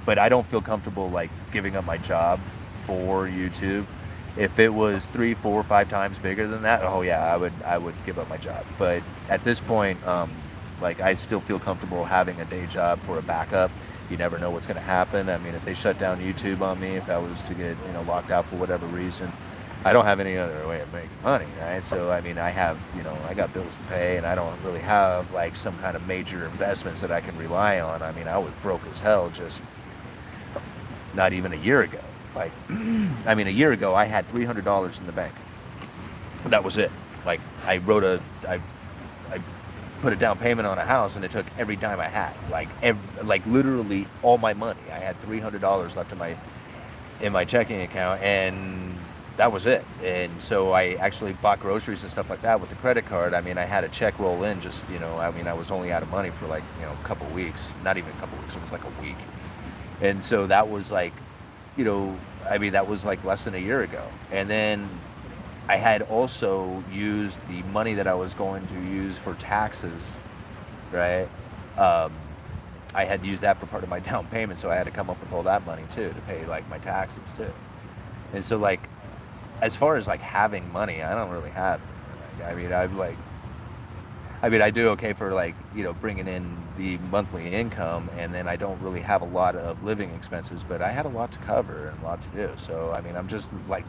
But I don't feel comfortable, like, giving up my job for YouTube. If it was 3, 4, 5 times bigger than that, oh yeah, I would give up my job. But at this point, like, I still feel comfortable having a day job for a backup. You never know what's going to happen. I mean, if they shut down YouTube on me, if I was to get, you know, locked out for whatever reason, I don't have any other way of making money, right? So, I mean, I have, you know, I got bills to pay, and I don't really have, like, some kind of major investments that I can rely on. I mean, I was broke as hell just not even a year ago. Like, I mean, a year ago, I had $300 in the bank. That was it. Like, I put a down payment on a house, and it took every dime I had. Like literally all my money. I had $300 left in my checking account, and that was it. And so I actually bought groceries and stuff like that with the credit card. I mean, I had a check roll in, just, you know, I mean, I was only out of money for, like, you know, a couple weeks. Not even a couple weeks, it was like a week. And so that was like, you know, I mean, that was like less than a year ago. And then I had also used the money that I was going to use for taxes, right? I had used that for part of my down payment, so I had to come up with all that money too to pay, like, my taxes too. And so, like, as far as, like, having money, I don't really have it. I mean, I do okay for, like, you know, bringing in the monthly income, and then I don't really have a lot of living expenses, but I had a lot to cover and a lot to do. So, I mean, I'm just like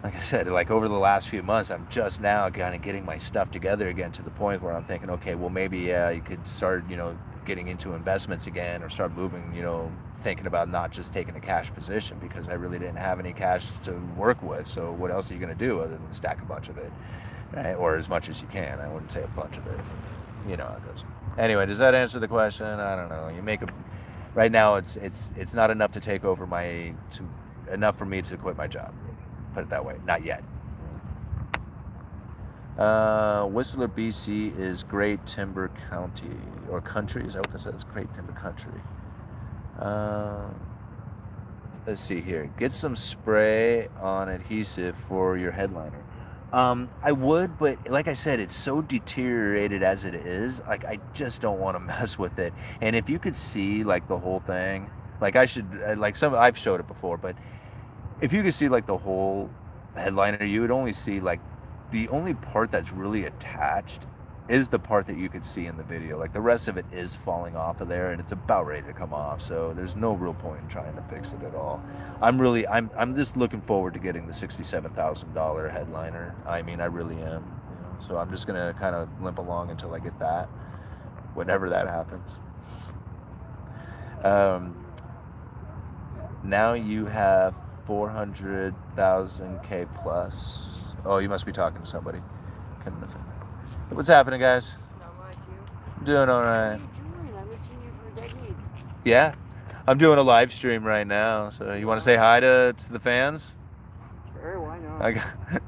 I said, like, over the last few months, I'm just now kind of getting my stuff together again, to the point where I'm thinking, okay, well, maybe, yeah, you could start, you know, getting into investments again, or start moving, you know, thinking about not just taking a cash position, because I really didn't have any cash to work with. So what else are you going to do other than stack a bunch of it, right? Or as much as you can. I wouldn't say a bunch of it. You know how it goes. Anyway, does that answer the question? I don't know. Right now, it's not enough to take over enough for me to quit my job. Put it that way. Not yet. Whistler, BC is Great Timber County, or country. Is that what this says? Great Timber Country. Let's see here. Get some spray on adhesive for your headliner. I would, but like I said, it's so deteriorated as it is. Like, I just don't want to mess with it. And if you could see, like, the whole thing, like, I've showed it before, but if you could see, like, the whole headliner, you would only see, like, the only part that's really attached is the part that you could see in the video. Like, the rest of it is falling off of there, and it's about ready to come off. So there's no real point in trying to fix it at all. I'm just looking forward to getting the $67,000 headliner. I mean, I really am. You know, so I'm just gonna kind of limp along until I get that, whenever that happens. Now you have 400,000 K plus. Oh, you must be talking to somebody. What's happening, guys? Not much, you? I'm doing all right. What are you doing? I haven't seen you for decades. Yeah, I'm doing a live stream right now. So you want to say hi to the fans? Sure, why not? I got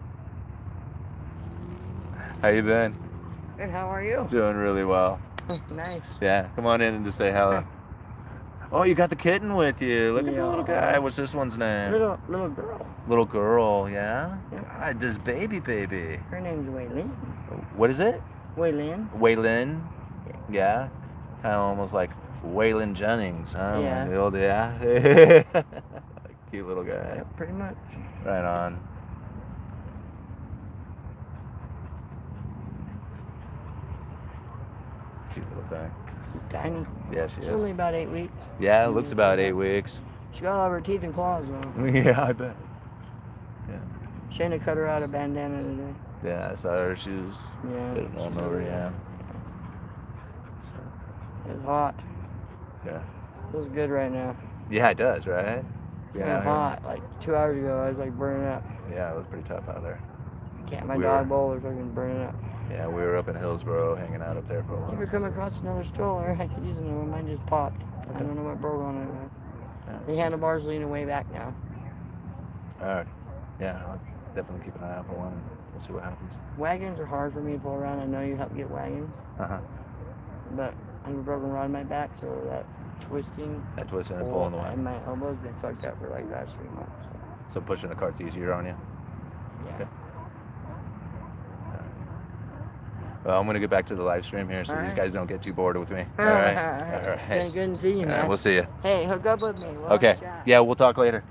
How you been? Good, how are you? Doing really well. Nice. Yeah, come on in and just say hello. Oh, you got the kitten with you. Look at the little guy. Yeah. What's this one's name? Little girl. Little girl, yeah? Yeah. God, this baby. Her name's Waylin. What is it? Waylin. Waylin? Yeah? Kind of almost like Waylon Jennings, huh? Yeah. Like the old, yeah? Cute little guy. Yeah, pretty much. Right on. Cute little thing. She's tiny. Yeah, she She's is. only about 8 weeks. Yeah, it looks about 8 weeks. She got all of her teeth and claws though. Yeah, I bet. Yeah. Shayna cut her out a bandana today. Yeah, I saw her. She was Yeah. getting all over, yeah. So, It was hot. yeah. Feels good right now. Yeah, it does, right? It was hot. Like 2 hours ago, I was like burning up. Yeah, it was pretty tough out there. My We dog were- bowl was fucking burning up. Yeah, we were up in Hillsboro hanging out up there for a You while. could come across another stroller. I could use another one. Mine just popped. I Okay. don't know what broke on it. Yeah. The handlebars leaning way back now. All right. Yeah, I'll definitely keep an eye out for one. We'll see what happens. Wagons are hard for me to pull around. I know you help get wagons, Uh-huh. but I have a broken rod in my back, so that twisting That twisting and pulling the way. and my elbow's been fucked up for like the last 3 months. So, So pushing the cart's easier on you? yeah. Okay. Well, I'm going to get back to the live stream here so All these right. guys don't get too bored with me. All All right. right. All right. Been good to see you, All man. right, we'll see you. Hey, hook up with me. We'll Okay. chat. Yeah, we'll talk later.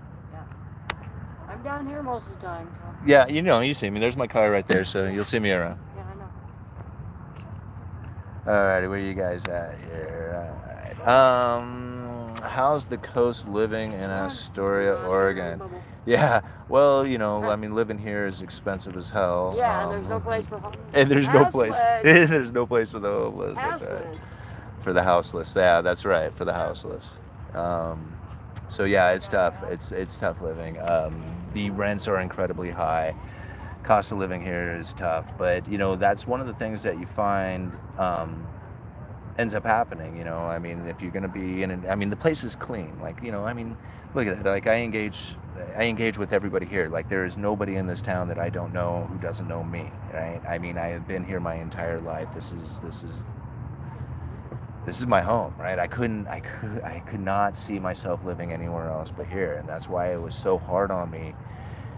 I'm down here most of the time. So. Yeah, you see me. There's my car right there, so you'll see me around. Yeah, I know. Alrighty, where you guys at here? Alright. How's the coast living in Astoria, Oregon? Yeah, well, I mean, living here is expensive as hell. Yeah, and there's no place for home. And there's no place. Houseless. There's no place for the homeless. That's right. Houseless. For the houseless. Yeah, that's right. For the houseless. So yeah, it's tough. It's tough living. The rents are incredibly high. Cost of living here is tough, but that's one of the things that you find ends up happening. I mean, if you're gonna be I mean, the place is clean. Like, I mean, look at that. Like, I engage with everybody here. Like, there is nobody in this town that I don't know who doesn't know me, right? I mean, I have been here my entire life. This is my home, right? I could not see myself living anywhere else but here, and that's why it was so hard on me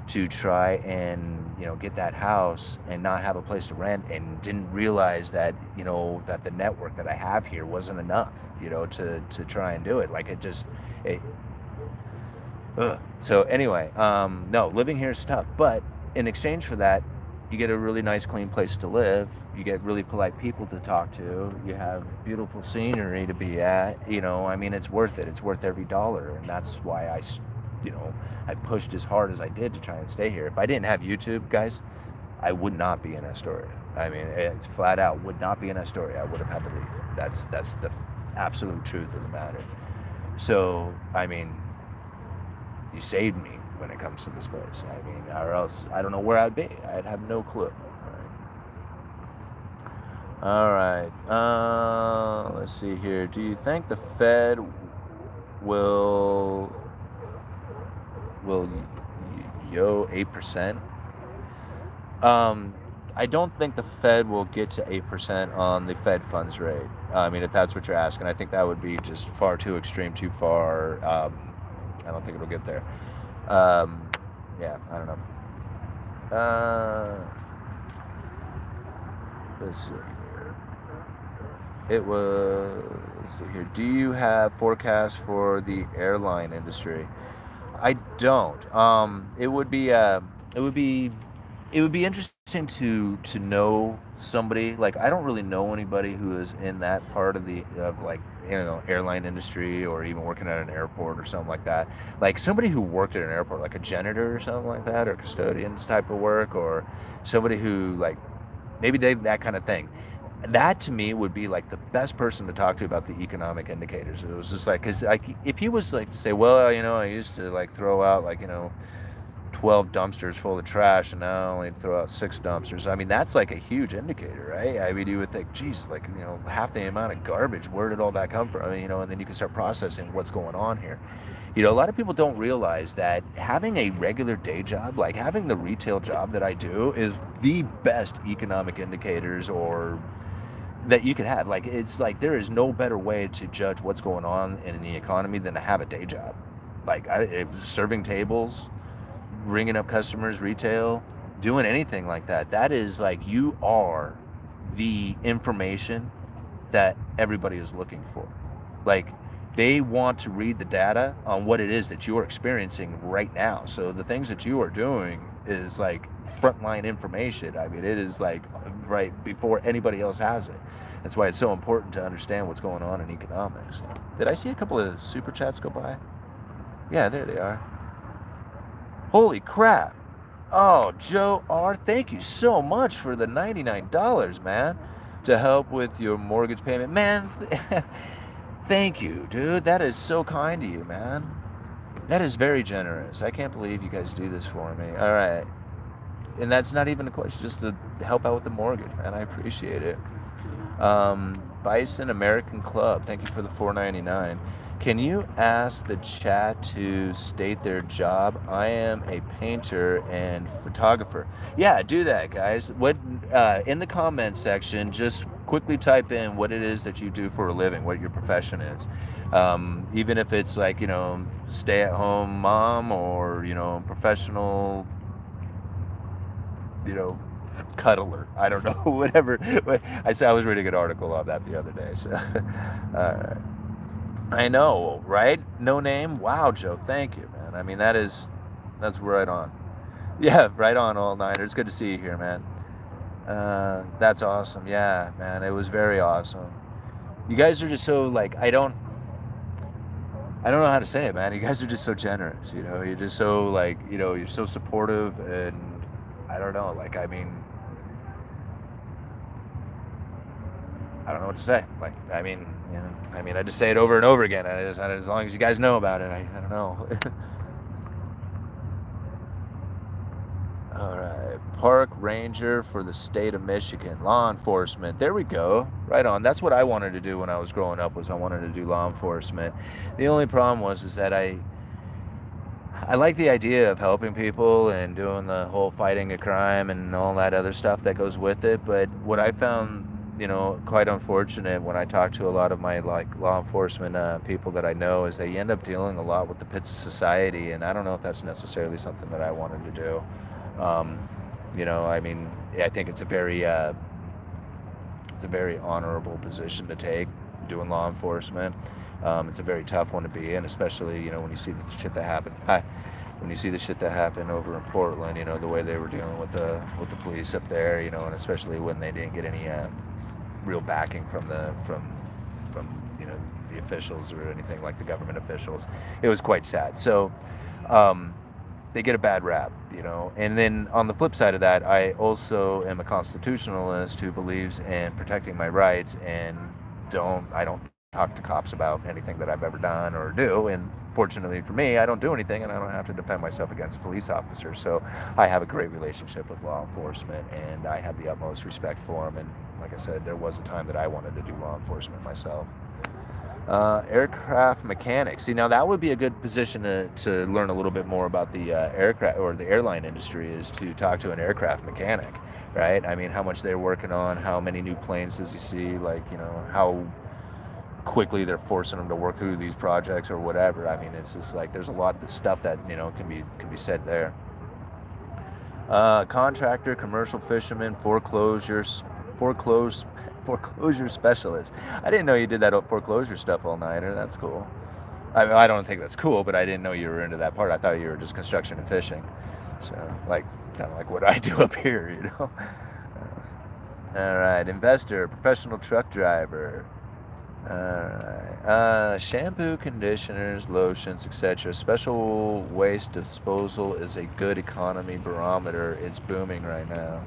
to try and get that house and not have a place to rent, and didn't realize that that the network that I have here wasn't enough to try and do it. Like, so anyway, no, living here is tough, but in exchange for that, you get a really nice clean place to live, you get really polite people to talk to, you have beautiful scenery to be at. I mean, it's worth it. It's worth every dollar, and that's why I pushed as hard as I did to try and stay here. If I didn't have YouTube, guys, I would not be in Astoria. I mean, it's flat out would not be in Astoria. I would have had to leave. That's the absolute truth of the matter. So, I mean, you saved me when it comes to this place. I mean, or else I don't know where I'd be. I'd have no clue. All right. Let's see here. Do you think the Fed will 8%? I don't think the Fed will get to 8% on the Fed funds rate. I mean, if that's what you're asking, I think that would be just far too extreme, too far. I don't think it'll get there. Yeah, I don't know. Let's see here. Let's see here. Do you have forecasts for the airline industry? I don't. It would be interesting to know somebody. Like, I don't really know anybody who is in that part of the airline industry, or even working at an airport or something like that. Like, somebody who worked at an airport, like a janitor or something like that, or custodians type of work, or somebody who, like, maybe that kind of thing. That to me would be like the best person to talk to about the economic indicators. It was just like, because like, if he was like to say, well, I used to like throw out 12 dumpsters full of trash, and now I only throw out 6 dumpsters. I mean, that's like a huge indicator, right? I mean, you would think, geez, like, half the amount of garbage, where did all that come from? I mean, and then you can start processing what's going on here. You know, a lot of people don't realize that having a regular day job, like having the retail job that I do, is the best economic indicators or that you could have. Like, it's like there is no better way to judge what's going on in the economy than to have a day job. Like, serving tables, ringing up customers, retail, doing anything like that. That is like you are the information that everybody is looking for. Like, they want to read the data on what it is that you're experiencing right now. So the things that you are doing is like frontline information. I mean, it is like right before anybody else has it. That's why it's so important to understand what's going on in economics. Did I see a couple of super chats go by? Yeah, there they are. Holy crap. Oh, Joe R., thank you so much for the $99, man, to help with your mortgage payment. Man, thank you, dude. That is so kind to you, man. That is very generous. I can't believe you guys do this for me. All right. And that's not even a question, just to help out with the mortgage, man. I appreciate it. Bison American Club, thank you for the $4.99. Can you ask the chat to state their job? I am a painter and photographer. Yeah, do that, guys. What in the comments section, just quickly type in what it is that you do for a living, what your profession is. Even if it's like, you know, stay-at-home mom or, you know, professional, you know, cuddler. I don't know, whatever. I was reading an article on that the other day. So, I know, right? No name. Wow, Joe. Thank you, man. I mean, that's right on. Yeah, right on, all Niners. Good to see you here, man. That's awesome. Yeah, man. It was very awesome. You guys are just so like I don't know how to say it, man. You guys are just so generous. You know, you're just so like you're so supportive and I don't know. Like I mean. I don't know what to say. Like, I mean, I just say it over and over again. As long as you guys know about it, I don't know. All right, park ranger for the state of Michigan, law enforcement. There we go. Right on. That's what I wanted to do when I was growing up. I wanted to do law enforcement. The only problem is that I like the idea of helping people and doing the whole fighting a crime and all that other stuff that goes with it. But what I found, quite unfortunate when I talk to a lot of my like law enforcement people that I know is they end up dealing a lot with the pits of society, and I don't know if that's necessarily something that I wanted to do. I think it's a very honorable position to take, doing law enforcement. It's a very tough one to be in, especially when you see the shit that happened. When you see the shit that happened over in Portland, the way they were dealing with the police up there, and especially when they didn't get any real backing from the officials or anything like the government officials. It was quite sad. So they get a bad rap, And then on the flip side of that, I also am a constitutionalist who believes in protecting my rights and I don't talk to cops about anything that I've ever done or do. And fortunately for me, I don't do anything and I don't have to defend myself against police officers. So I have a great relationship with law enforcement and I have the utmost respect for them. And like I said, there was a time that I wanted to do law enforcement myself. Aircraft mechanics. See, now that would be a good position to learn a little bit more about the aircraft or the airline industry, is to talk to an aircraft mechanic, right? I mean, how much they're working on, how many new planes does he see, like, how quickly they're forcing them to work through these projects or whatever. I mean, it's just like there's a lot of stuff that can be said there. Contractor, commercial fisherman, foreclosure specialist. I didn't know you did that foreclosure stuff all nighter. That's cool. I mean, I don't think that's cool, but I didn't know you were into that part. I thought you were just construction and fishing. So, like, kind of like what I do up here, All right, investor, professional truck driver. All right. Shampoo, conditioners, lotions, etc. Special waste disposal is a good economy barometer. It's booming right now.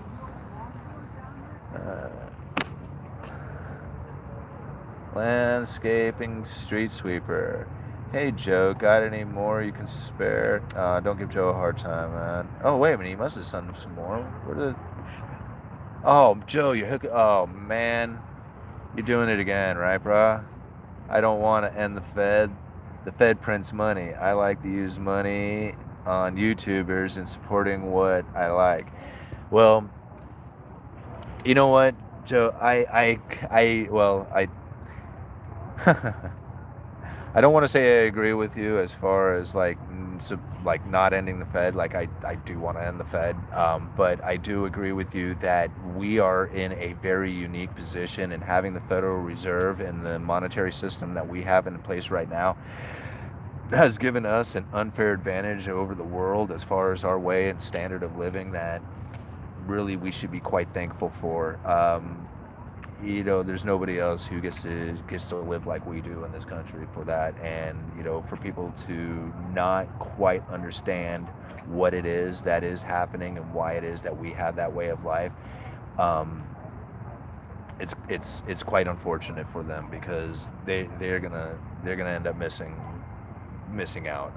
Landscaping, street sweeper. Hey Joe, got any more you can spare? Don't give Joe a hard time, man. Oh wait a minute, he must have sent him some more. Oh Joe, you're hooking. Oh man, you're doing it again, right, bruh? I don't want to end the Fed The Fed prints money. I like to use money on YouTubers and supporting what I like. Well, you know what, Joe? I don't want to say I agree with you as far as like like not ending the Fed. Like I do want to end the Fed, but I do agree with you that we are in a very unique position, and having the Federal Reserve and the monetary system that we have in place right now has given us an unfair advantage over the world as far as our way and standard of living that really we should be quite thankful for. There's nobody else who gets to live like we do in this country for that. And for people to not quite understand what it is that is happening and why it is that we have that way of life, it's quite unfortunate for them, because they're gonna end up missing out.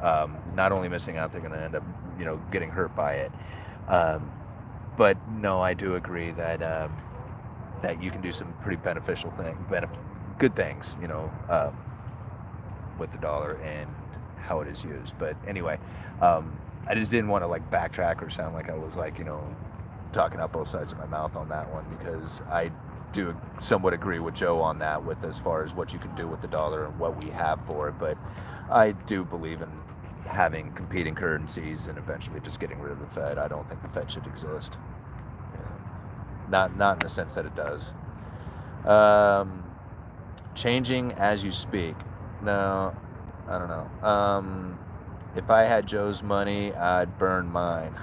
Not only missing out, they're gonna end up getting hurt by it. But no, I do agree that that you can do some pretty beneficial good things, with the dollar and how it is used. But anyway, I just didn't want to like backtrack or sound like I was like, talking out both sides of my mouth on that one, because I do somewhat agree with Joe on that, with as far as what you can do with the dollar and what we have for it. But I do believe in having competing currencies and eventually just getting rid of the Fed. I don't think the Fed should exist. Not in the sense that it does. Changing as you speak. No, I don't know. If I had Joe's money, I'd burn mine.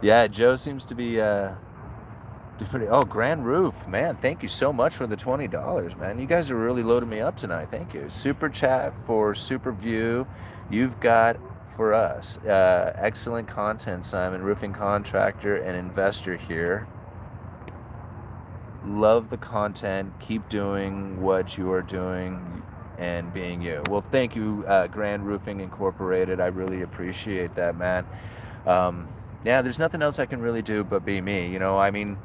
Yeah, Joe seems to be pretty. Oh, Grand Roof, man! Thank you so much for the $20, man. You guys are really loading me up tonight. Thank you. Super chat for Super View. You've got for us. Excellent content, Simon. Roofing contractor and investor here. Love the content. Keep doing what you are doing and being you. Well, thank you, Grand Roofing Incorporated. I really appreciate that, man. Yeah, there's nothing else I can really do but be me. I mean,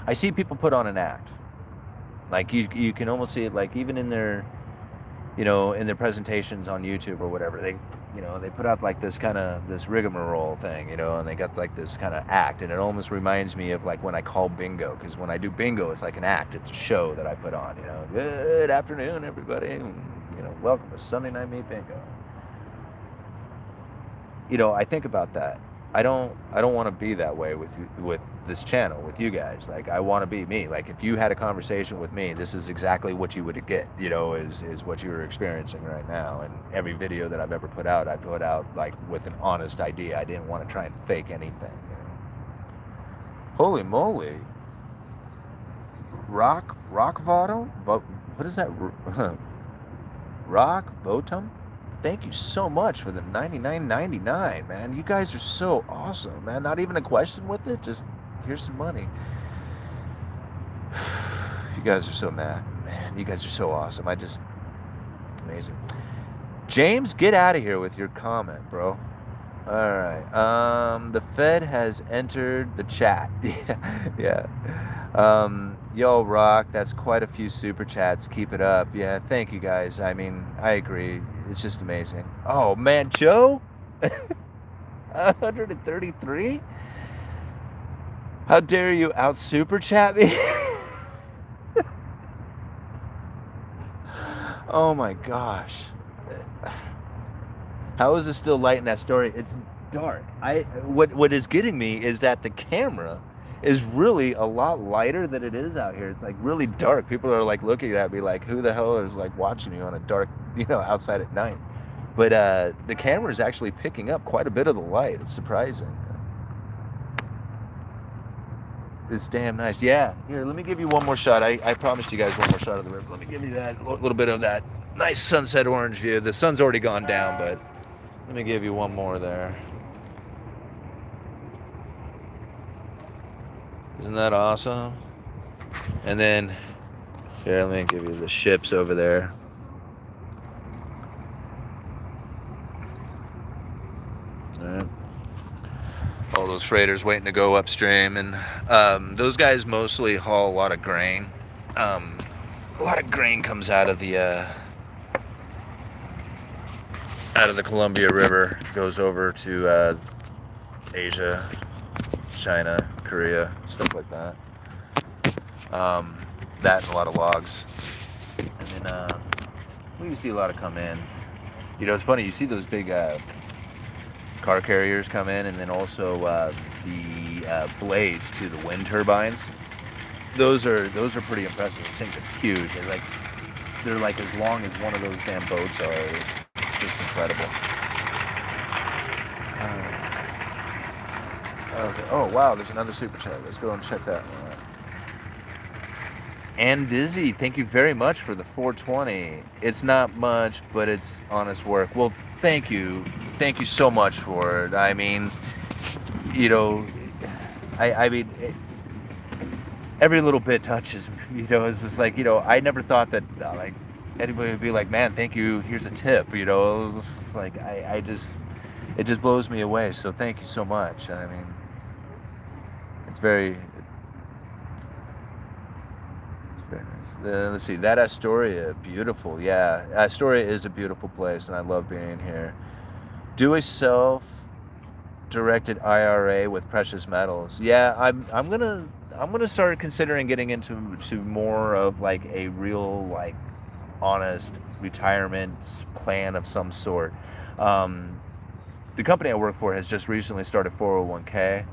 I see people put on an act. Like you can almost see it, like even in their, in their presentations on YouTube or whatever. They put out like this rigmarole thing, and they got like this kind of act, and it almost reminds me of like when I call bingo, because when I do bingo, it's like an act, it's a show that I put on, Good afternoon, everybody, welcome to Sunday Night Meat Bingo. I think about that. I don't want to be that way with this channel, with you guys. Like, I want to be me. Like, if you had a conversation with me, this is exactly what you would get, is what you're experiencing right now. And every video that I've ever put out, I put out like with an honest idea. I didn't want to try and fake anything. Holy moly. Rock Voto? What is that? Rock Votum? Thank you so much for the $99.99, man. You guys are so awesome, man. Not even a question with it. Just here's some money. You guys are so mad, man. You guys are so awesome. Amazing. James, get out of here with your comment, bro. All right. The Fed has entered the chat. Yeah. Y'all rock. That's quite a few super chats. Keep it up. Yeah. Thank you guys. I mean, I agree. It's just amazing. Oh man, Joe, 133. How dare you out super chat me? Oh my gosh. How is it still light in Astoria? It's dark. What is getting me is that the camera is really a lot lighter than it is out here. It's like really dark. People are like looking at me like, who the hell is like watching you on a dark, outside at night? But the camera is actually picking up quite a bit of the light. It's surprising. It's damn nice. Yeah. Here, let me give you one more shot. I promised you guys one more shot of the river. Let me give you that little bit of that nice sunset orange view. The sun's already gone down, but let me give you one more there. Isn't that awesome? And then, here, let me give you the ships over there. All right. All those freighters waiting to go upstream. And those guys mostly haul a lot of grain. A lot of grain comes out of the out of the Columbia River, goes over to Asia, China, Korea, stuff like that. That and a lot of logs. And then you see a lot of come in. It's funny, you see those big car carriers come in, and then also the blades to the wind turbines. Those are pretty impressive. Those things are huge. They're like as long as one of those damn boats are. It's just incredible. Okay. Oh wow, there's another super chat. Let's go and check that one out. And Dizzy, thank you very much for the 420. It's not much, but it's honest work. Well, thank you so much for it. I mean, I mean, every little bit touches me. It's just like, I never thought that like anybody would be like, man, thank you, here's a tip. It was just like it just blows me away. So thank you so much. I mean, it's very nice. Let's see, that Astoria, beautiful. Yeah, Astoria is a beautiful place, and I love being here. Do a self-directed IRA with precious metals. Yeah, I'm gonna start considering getting into more of like a real like honest retirement plan of some sort. The company I work for has just recently started 401k.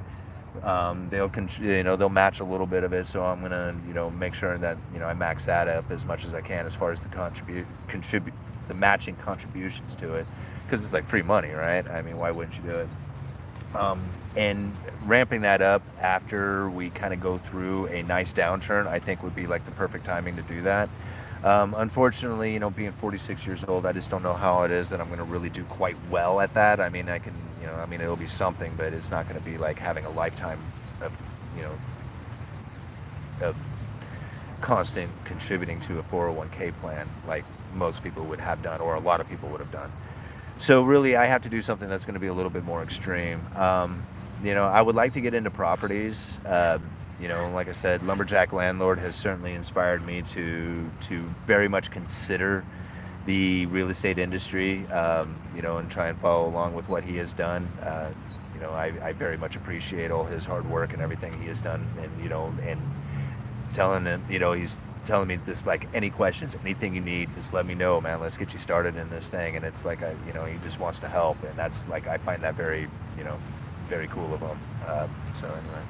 They'll match a little bit of it, so I'm gonna make sure that I max that up as much as I can as far as the contribute the matching contributions to it, because it's like free money, right? I mean, why wouldn't you do it? And ramping that up after we kind of go through a nice downturn, I think would be like the perfect timing to do that. Unfortunately, being 46 years old, I just don't know how it is that I'm going to really do quite well at that. I mean, I can, it'll be something, but it's not going to be like having a lifetime of, of constant contributing to a 401k plan like most people would have done, or a lot of people would have done. So really, I have to do something that's going to be a little bit more extreme. I would like to get into properties. Like I said, Lumberjack Landlord has certainly inspired me to very much consider the real estate industry, and try and follow along with what he has done. I very much appreciate all his hard work and everything he has done, and telling him, he's telling me this, like, any questions, anything you need, just let me know, man. Let's get you started in this thing. And it's like, he just wants to help, and that's like, I find that very, very cool of him. So anyway.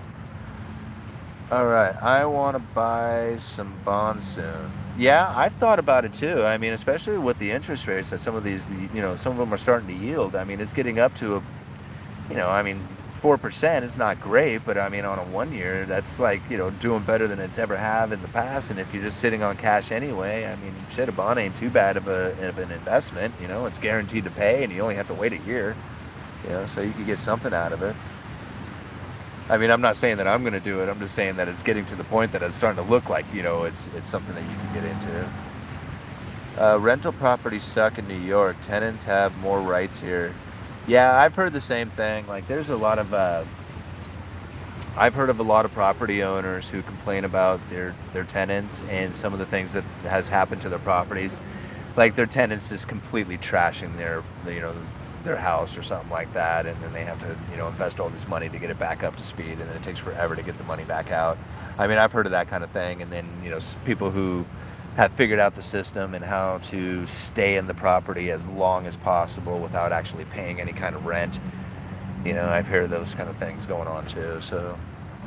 All right, I want to buy some bonds soon. Yeah, I've thought about it too. I mean, especially with the interest rates that some of these, some of them are starting to yield. I mean, it's getting up to 4%. It's not great, but I mean, on a 1 year, that's like, doing better than it's ever have in the past. And if you're just sitting on cash anyway, I mean, shit, a bond ain't too bad of an investment. It's guaranteed to pay, and you only have to wait a year. So you could get something out of it. I mean, I'm not saying that I'm going to do it. I'm just saying that it's getting to the point that it's starting to look like, it's something that you can get into. Rental properties suck in New York. Tenants have more rights here. Yeah, I've heard the same thing. Like, there's a lot of, I've heard of a lot of property owners who complain about their tenants and some of the things that has happened to their properties. Like, their tenants just completely trashing their house or something like that, and then they have to invest all this money to get it back up to speed, and then it takes forever to get the money back out. I mean, I've heard of that kind of thing. And then people who have figured out the system and how to stay in the property as long as possible without actually paying any kind of rent. I've heard those kind of things going on too. So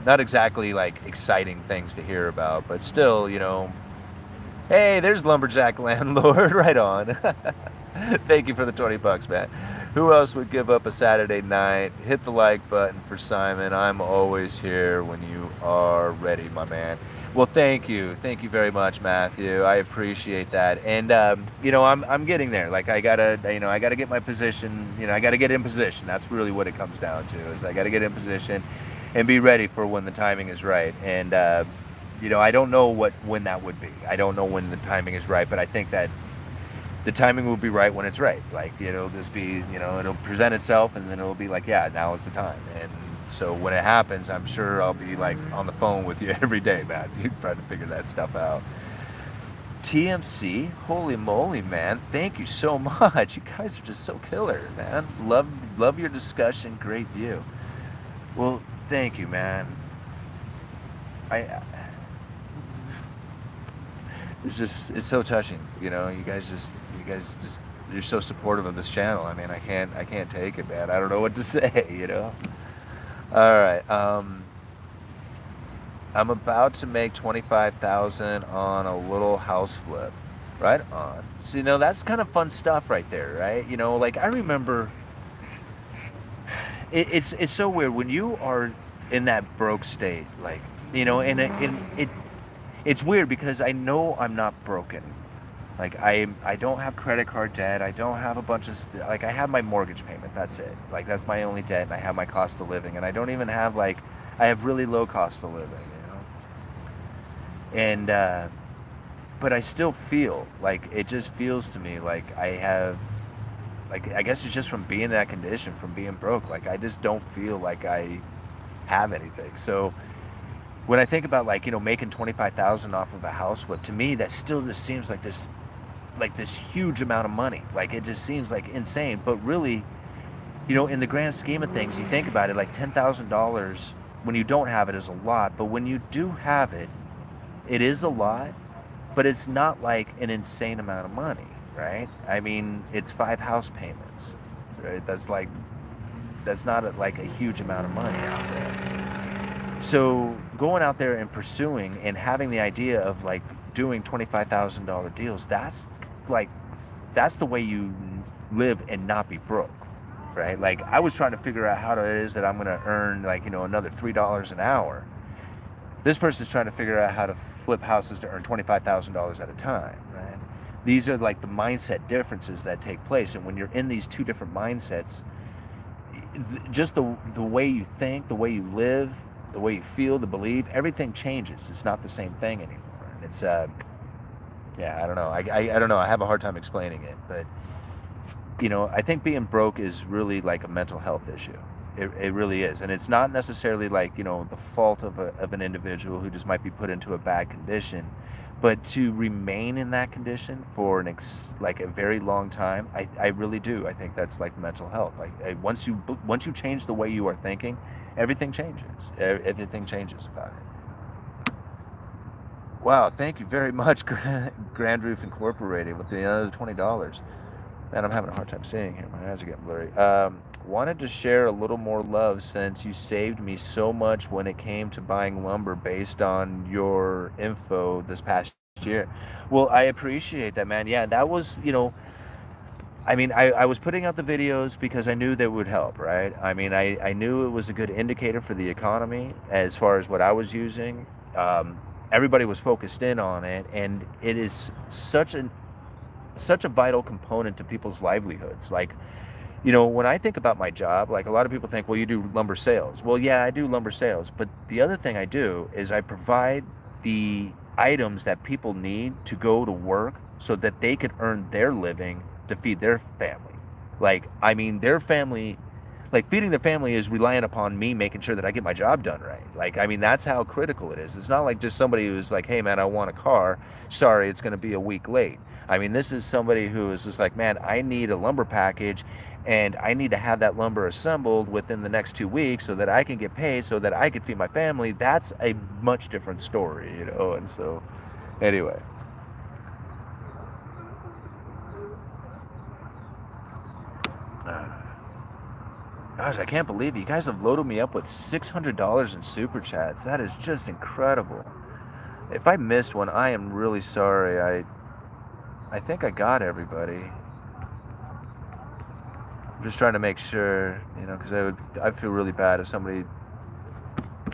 not exactly like exciting things to hear about, but still, hey, there's Lumberjack Landlord. Right on. Thank you for the $20, man. Who else would give up a Saturday night? Hit the like button for Simon. I'm always here when you are ready, my man. Well, thank you very much, Matthew. I appreciate that. And I'm getting there. Like, I gotta get my position. I gotta get in position. That's really what it comes down to. Is I gotta get in position and be ready for when the timing is right. And I don't know when that would be. I don't know when the timing is right, but I think that the timing will be right when it's right. Like, it'll just be, it'll present itself, and then it'll be like, yeah, now is the time. And so when it happens, I'm sure I'll be like on the phone with you every day, Matthew, trying to figure that stuff out. TMC, holy moly, man! Thank you so much. You guys are just so killer, man. Love your discussion. Great view. Well, thank you, man. I it's so touching. You guys just you're so supportive of this channel. I mean, I can't take it, man. I don't know what to say. All right. I'm about to make 25,000 on a little house flip. Right on. So that's kind of fun stuff right there, right? Like I remember, it's so weird when you are in that broke state, like it's weird because I know I'm not broken. Like I don't have credit card debt. I don't have a bunch of like I have my mortgage payment. That's it. Like that's my only debt, and I have my cost of living, and I don't even have like I have really low cost of living. And but I still feel like it just feels to me like I have like I guess it's just from being in that condition, from being broke. Like I just don't feel like I have anything. So when I think about like making 25,000 off of a house flip, to me that still just seems like this huge amount of money. Like it just seems like insane. But really, in the grand scheme of things, you think about it, like $10,000 when you don't have it is a lot, but when you do have it, it is a lot, but it's not like an insane amount of money, right? I mean, it's 5 house payments, right? That's not like a huge amount of money out there. So going out there and pursuing and having the idea of like doing $25,000 deals, that's the way you live and not be broke, right? Like I was trying to figure out how it is that I'm going to earn like another $3 an hour. This person's trying to figure out how to flip houses to earn $25,000 at a time, right? These are like the mindset differences that take place. And when you're in these two different mindsets, just the way you think, the way you live, the way you feel, the believe, everything changes. It's not the same thing anymore. And it's, yeah, I don't know. I don't know. I have a hard time explaining it. But, I think being broke is really like a mental health issue. It really is, and it's not necessarily like the fault of an individual who just might be put into a bad condition, but to remain in that condition for like a very long time, I really do. I think that's like mental health. Like once you change the way you are thinking, everything changes. Everything changes about it. Wow, thank you very much, Grand Roof Incorporated, with the other $20. Man, I'm having a hard time seeing here. My eyes are getting blurry. Wanted to share a little more love since you saved me so much when it came to buying lumber based on your info this past year. Well, I appreciate that, man. Yeah, that was, I mean, I was putting out the videos because I knew that would help, right? I mean, I knew it was a good indicator for the economy as far as what I was using. Everybody was focused in on it, and it is such a vital component to people's livelihoods. Like, when I think about my job, like a lot of people think, well, you do lumber sales. Well, yeah, I do lumber sales. But the other thing I do is I provide the items that people need to go to work so that they can earn their living to feed their family. Like, I mean, their family, like feeding the family is reliant upon me making sure that I get my job done right. Like, I mean, that's how critical it is. It's not like just somebody who's like, hey, man, I want a car. Sorry, it's going to be a week late. I mean, this is somebody who is just like, man, I need a lumber package and I need to have that lumber assembled within the next 2 weeks so that I can get paid so that I can feed my family. That's a much different story, And so, anyway. Gosh, I can't believe it. You guys have loaded me up with $600 in super chats. That is just incredible. If I missed one, I am really sorry. I think I got everybody. I'm just trying to make sure, because I feel really bad if somebody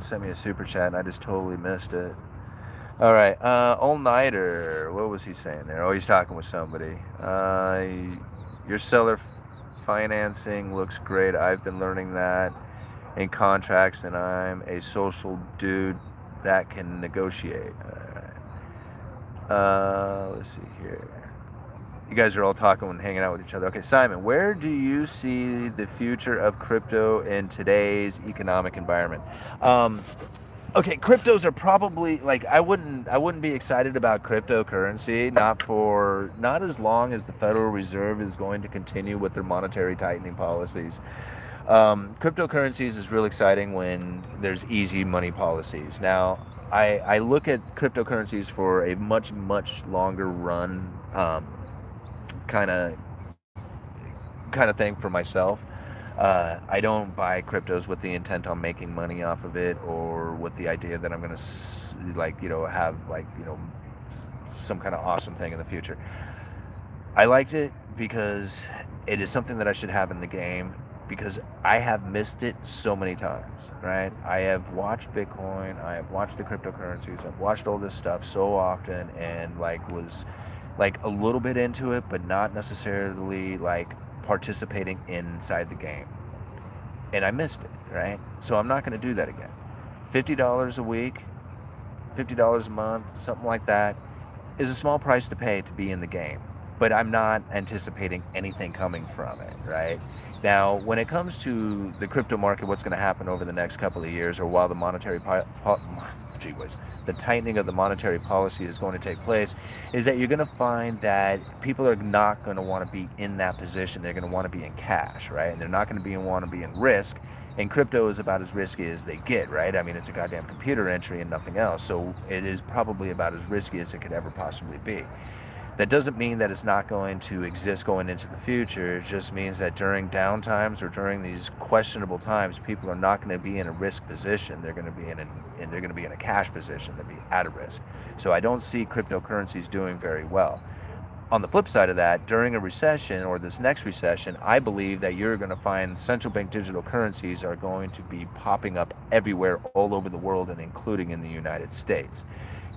sent me a super chat and I just totally missed it. All right, all-nighter. What was he saying there? Oh, he's talking with somebody. Your seller financing looks great. I've been learning that in contracts, and I'm a social dude that can negotiate. All right. Let's see here. You guys are all talking and hanging out with each other. Okay, Simon, where do you see the future of crypto in today's economic environment? Okay, cryptos are probably like I wouldn't be excited about cryptocurrency, not as long as the Federal Reserve is going to continue with their monetary tightening policies. Cryptocurrencies is real exciting when there's easy money policies. Now, I look at cryptocurrencies for a much longer run, kind of kind of thing for myself. I don't buy cryptos with the intent on making money off of it, or with the idea that I'm gonna have some kind of awesome thing in the future. I liked it because it is something that I should have in the game, because I have missed it so many times, right? I have watched Bitcoin, I have watched the cryptocurrencies, I've watched all this stuff so often, and was like a little bit into it, but not necessarily like participating inside the game. And I missed it, right? So I'm not going to do that again. $50 a week, $50 a month, something like that is a small price to pay to be in the game. But I'm not anticipating anything coming from it, right? Now, when it comes to the crypto market, what's going to happen over the next couple of years, or while the the tightening of the monetary policy is going to take place, is that you're going to find that people are not going to want to be in that position. They're going to want to be in cash, right? And they're not going to want to be in risk. And crypto is about as risky as they get, right? I mean, it's a goddamn computer entry and nothing else. So it is probably about as risky as it could ever possibly be. That doesn't mean that it's not going to exist going into the future. It just means that during downtimes or during these questionable times, people are not going to be in a risk position. They're going to be they're going to be in a cash position. They'll be at a risk. So I don't see cryptocurrencies doing very well. On the flip side of that, during a recession or this next recession, I believe that you're going to find central bank digital currencies are going to be popping up everywhere, all over the world, and including in the United States.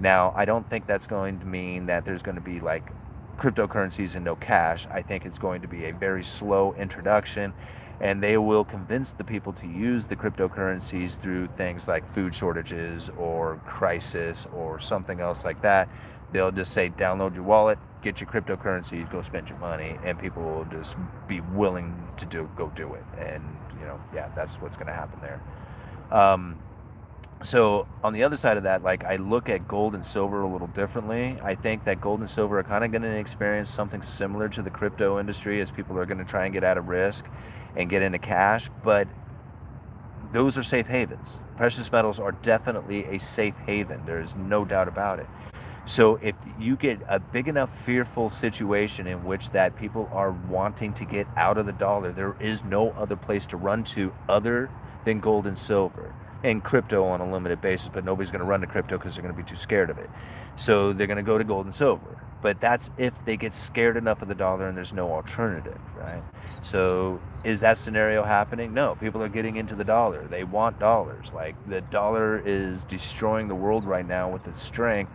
Now, I don't think that's going to mean that there's going to be like cryptocurrencies and no cash. I think it's going to be a very slow introduction, and they will convince the people to use the cryptocurrencies through things like food shortages or crisis or something else like that. They'll just say, download your wallet, get your cryptocurrency, go spend your money, and people will just be willing to go do it. And yeah, that's what's going to happen there. So on the other side of that, like, I look at gold and silver a little differently. I think that gold and silver are kind of going to experience something similar to the crypto industry, as people are going to try and get out of risk and get into cash. But those are safe havens. Precious metals are definitely a safe haven. There's no doubt about it. So if you get a big enough fearful situation in which that people are wanting to get out of the dollar, there is no other place to run to other than gold and silver and crypto on a limited basis. But nobody's going to run to crypto because they're going to be too scared of it. So they're going to go to gold and silver. But that's if they get scared enough of the dollar and there's no alternative, right? So is that scenario happening? No, people are getting into the dollar. They want dollars. Like, the dollar is destroying the world right now with its strength,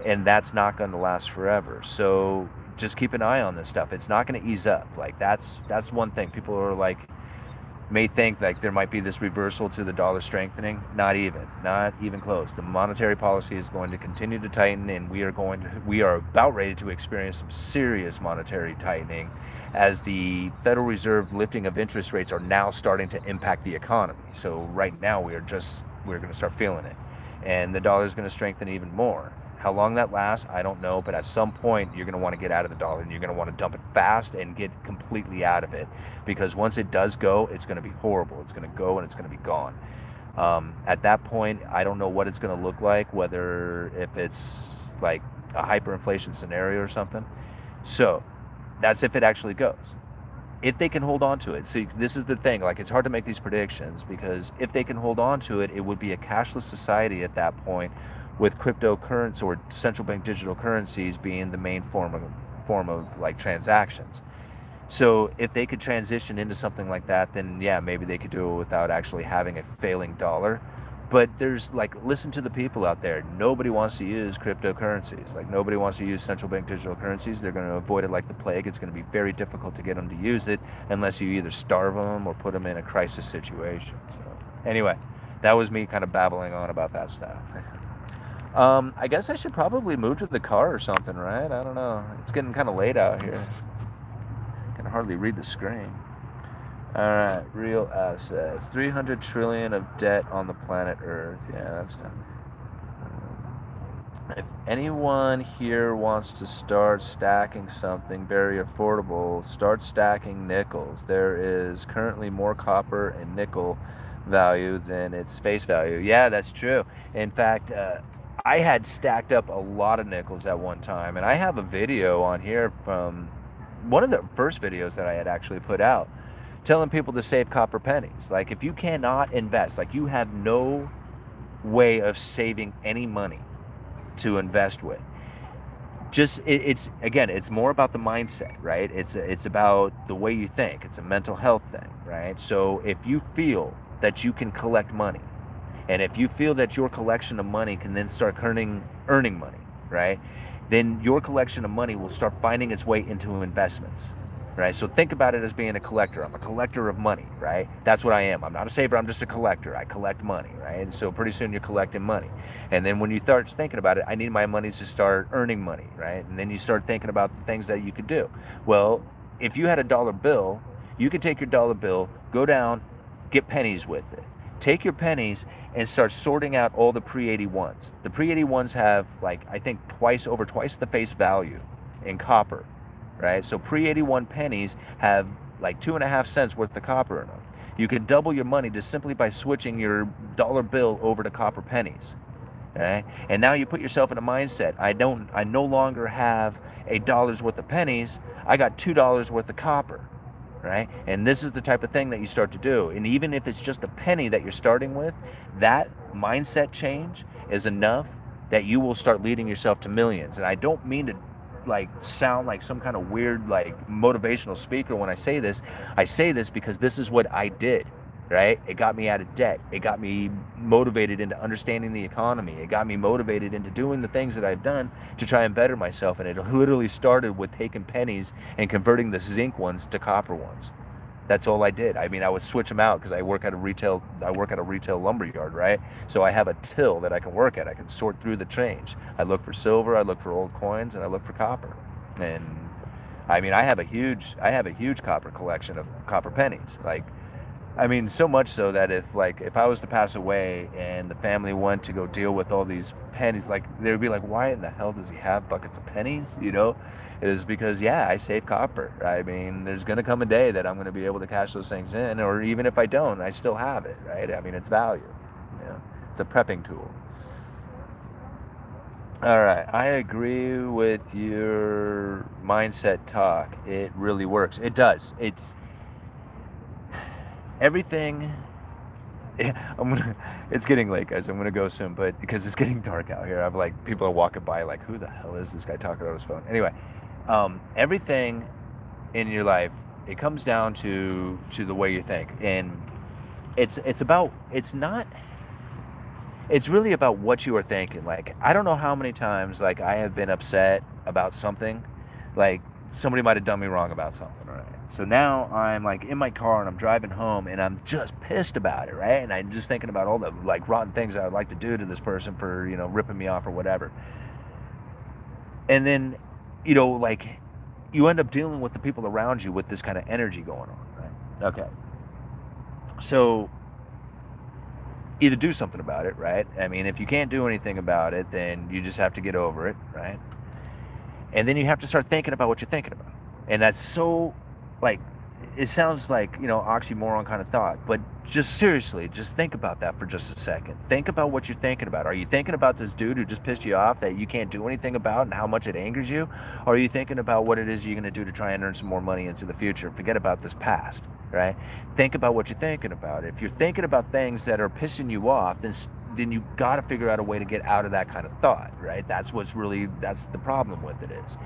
and that's not going to last forever. So just keep an eye on this stuff. It's not going to ease up. Like, that's one thing. People are like, may think like there might be this reversal to the dollar strengthening. Not even close. The monetary policy is going to continue to tighten, and we are about ready to experience some serious monetary tightening, as the Federal Reserve lifting of interest rates are now starting to impact the economy. So right now we're going to start feeling it, and the dollar is going to strengthen even more. How long that lasts, I don't know, but at some point you're going to want to get out of the dollar, and you're going to want to dump it fast and get completely out of it, because once it does go, it's going to be horrible. It's going to go and it's going to be gone. At that point, I don't know what it's going to look like, whether if it's like a hyperinflation scenario or something. So that's if it actually goes. If they can hold on to it. See, this is the thing, like, it's hard to make these predictions, because if they can hold on to it, it would be a cashless society at that point, with cryptocurrency or central bank digital currencies being the main form of like transactions. So if they could transition into something like that, then yeah, maybe they could do it without actually having a failing dollar. But there's like, listen to the people out there. Nobody wants to use cryptocurrencies. Like, nobody wants to use central bank digital currencies. They're going to avoid it like the plague. It's going to be very difficult to get them to use it unless you either starve them or put them in a crisis situation. So anyway, that was me kind of babbling on about that stuff. I guess I should probably move to the car or something, right? I don't know. It's getting kind of late out here. I can hardly read the screen. All right, real assets. 300 trillion of debt on the planet Earth. Yeah, that's not. If anyone here wants to start stacking something very affordable, start stacking nickels. There is currently more copper and nickel value than its face value. Yeah, that's true. In fact, I had stacked up a lot of nickels at one time, and I have a video on here from one of the first videos that I had actually put out telling people to save copper pennies. Like, if you cannot invest, like, you have no way of saving any money to invest with, just it's again, it's more about the mindset, right? It's about the way you think. It's a mental health thing, right? So if you feel that you can collect money, and if you feel that your collection of money can then start earning money, right, then your collection of money will start finding its way into investments, right? So think about it as being a collector. I'm a collector of money, right? That's what I am. I'm not a saver, I'm just a collector. I collect money, right? And so pretty soon you're collecting money. And then when you start thinking about it, I need my money to start earning money, right? And then you start thinking about the things that you could do. Well, if you had a dollar bill, you could take your dollar bill, go down, get pennies with it. Take your pennies and start sorting out all the pre-81s. The pre-81s have, like, I think over twice the face value in copper, right? So pre-81 pennies have like 2.5 cents worth of copper in them. You could double your money just simply by switching your dollar bill over to copper pennies, right? And now you put yourself in a mindset. I no longer have $1 worth of pennies. I got $2 worth of copper, right? And this is the type of thing that you start to do. And even if it's just a penny that you're starting with, that mindset change is enough that you will start leading yourself to millions. And I don't mean to like sound like some kind of weird like motivational speaker when I say this. I say this because this is what I did, right? It got me out of debt. It got me motivated into understanding the economy. It got me motivated into doing the things that I've done to try and better myself. And it literally started with taking pennies and converting the zinc ones to copper ones. That's all I did. I mean, I would switch them out because I work at a retail lumber yard, right? So I have a till that I can work at. I can sort through the change. I look for silver, I look for old coins, and I look for copper. And I mean, I have a huge copper collection of copper pennies. Like, I mean, so much so that if I was to pass away and the family went to go deal with all these pennies, like, they'd be like, why in the hell does he have buckets of pennies? You know, it is because, yeah, I save copper. I mean, there's going to come a day that I'm going to be able to cash those things in, or even if I don't, I still have it, right? I mean, it's value. You know, it's a prepping tool. All right, I agree with your mindset talk. It really works. It does. Everything. It's getting late, guys. I'm gonna go soon, but because it's getting dark out here, I'm like, people are walking by like, who the hell is this guy talking on his phone? Anyway, everything in your life, it comes down to the way you think, and it's really about what you are thinking. Like, I don't know how many times like I have been upset about something, like somebody might have done me wrong about something, right? So now I'm like in my car and I'm driving home and I'm just pissed about it, right? And I'm just thinking about all the like rotten things I would like to do to this person for, you know, ripping me off or whatever. And then, you know, like, you end up dealing with the people around you with this kind of energy going on, right? Okay. So either do something about it, right? I mean, if you can't do anything about it, then you just have to get over it, right? And then you have to start thinking about what you're thinking about. And that's so, like, it sounds like, you know, oxymoron kind of thought, but just seriously, just think about that for just a second. Think about what you're thinking about. Are you thinking about this dude who just pissed you off that you can't do anything about and how much it angers you? Or are you thinking about what it is you're going to do to try and earn some more money into the future? Forget about this past, right? Think about what you're thinking about. If you're thinking about things that are pissing you off, then you got to figure out a way to get out of that kind of thought, right? That's the problem with it is.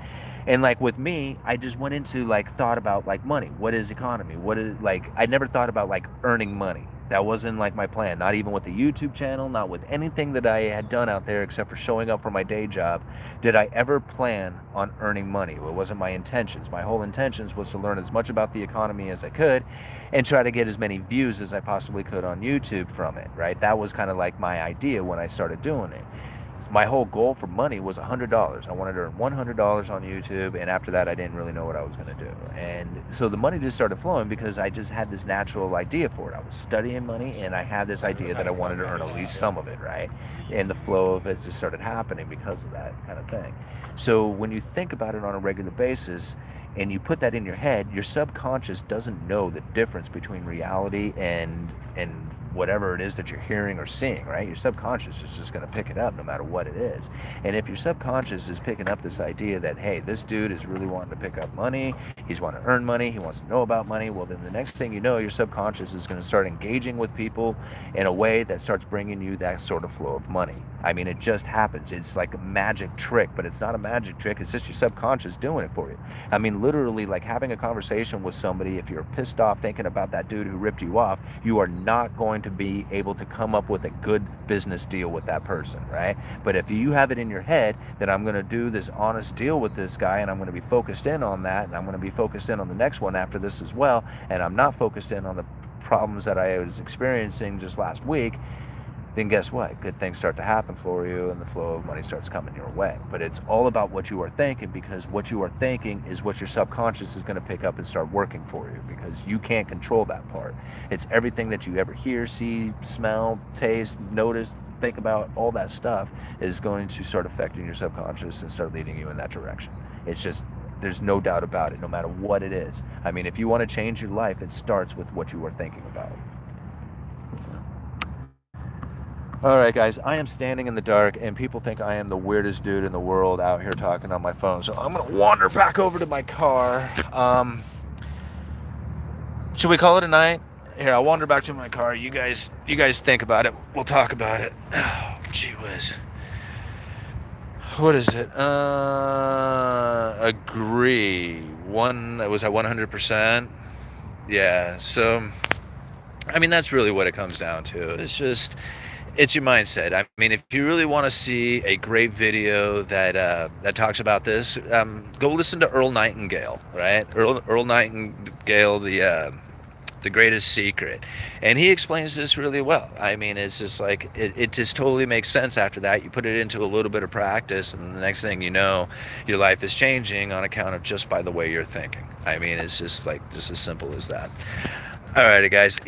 And like with me, I just went into like thought about like money. What is economy? What is, like, I never thought about like earning money. That wasn't like my plan, not even with the YouTube channel, not with anything that I had done out there except for showing up for my day job. Did I ever plan on earning money? Well, it wasn't my intentions. My whole intentions was to learn as much about the economy as I could and try to get as many views as I possibly could on YouTube from it, right? That was kind of like my idea when I started doing it. my whole goal for money was $100. I wanted to earn $100 on YouTube, and after that, I didn't really know what I was going to do. And so the money just started flowing because I just had this natural idea for it. I was studying money, and I had this idea that I wanted to earn at least some of it, right? And the flow of it just started happening because of that kind of thing. So when you think about it on a regular basis, and you put that in your head, your subconscious doesn't know the difference between reality and whatever it is that you're hearing or seeing, right? Your subconscious is just going to pick it up no matter what it is. And if your subconscious is picking up this idea that, hey, this dude is really wanting to pick up money, he's wanting to earn money, he wants to know about money, well, then the next thing you know, your subconscious is going to start engaging with people in a way that starts bringing you that sort of flow of money. I mean, it just happens. It's like a magic trick, but it's not a magic trick. It's just your subconscious doing it for you. I mean, literally, like having a conversation with somebody, if you're pissed off thinking about that dude who ripped you off, you are not going to be able to come up with a good business deal with that person, right? But if you have it in your head that I'm going to do this honest deal with this guy, and I'm going to be focused in on that, and I'm going to be focused in on the next one after this as well, and I'm not focused in on the problems that I was experiencing just last week, then guess what? Good things start to happen for you, and the flow of money starts coming your way. But it's all about what you are thinking, because what you are thinking is what your subconscious is going to pick up and start working for you, because you can't control that part. It's everything that you ever hear, see, smell, taste, notice, think about, all that stuff is going to start affecting your subconscious and start leading you in that direction. It's just, there's no doubt about it, no matter what it is. I mean, if you want to change your life, it starts with what you are thinking about. All right, guys, I am standing in the dark, and people think I am the weirdest dude in the world out here talking on my phone. So I'm going to wander back over to my car. Should we call it a night? Here, I'll wander back to my car. You guys think about it. We'll talk about it. Oh, gee whiz. What is it? Agree. Was at 100%? Yeah, so, I mean, that's really what it comes down to. It's your mindset. I mean, if you really want to see a great video that talks about this, go listen to Earl Nightingale, right? Earl Nightingale, the greatest secret, and he explains this really well. I mean, it's just like it just totally makes sense after that. You put it into a little bit of practice, and the next thing you know, your life is changing on account of just by the way you're thinking. I mean, it's just as simple as that. Alrighty, guys,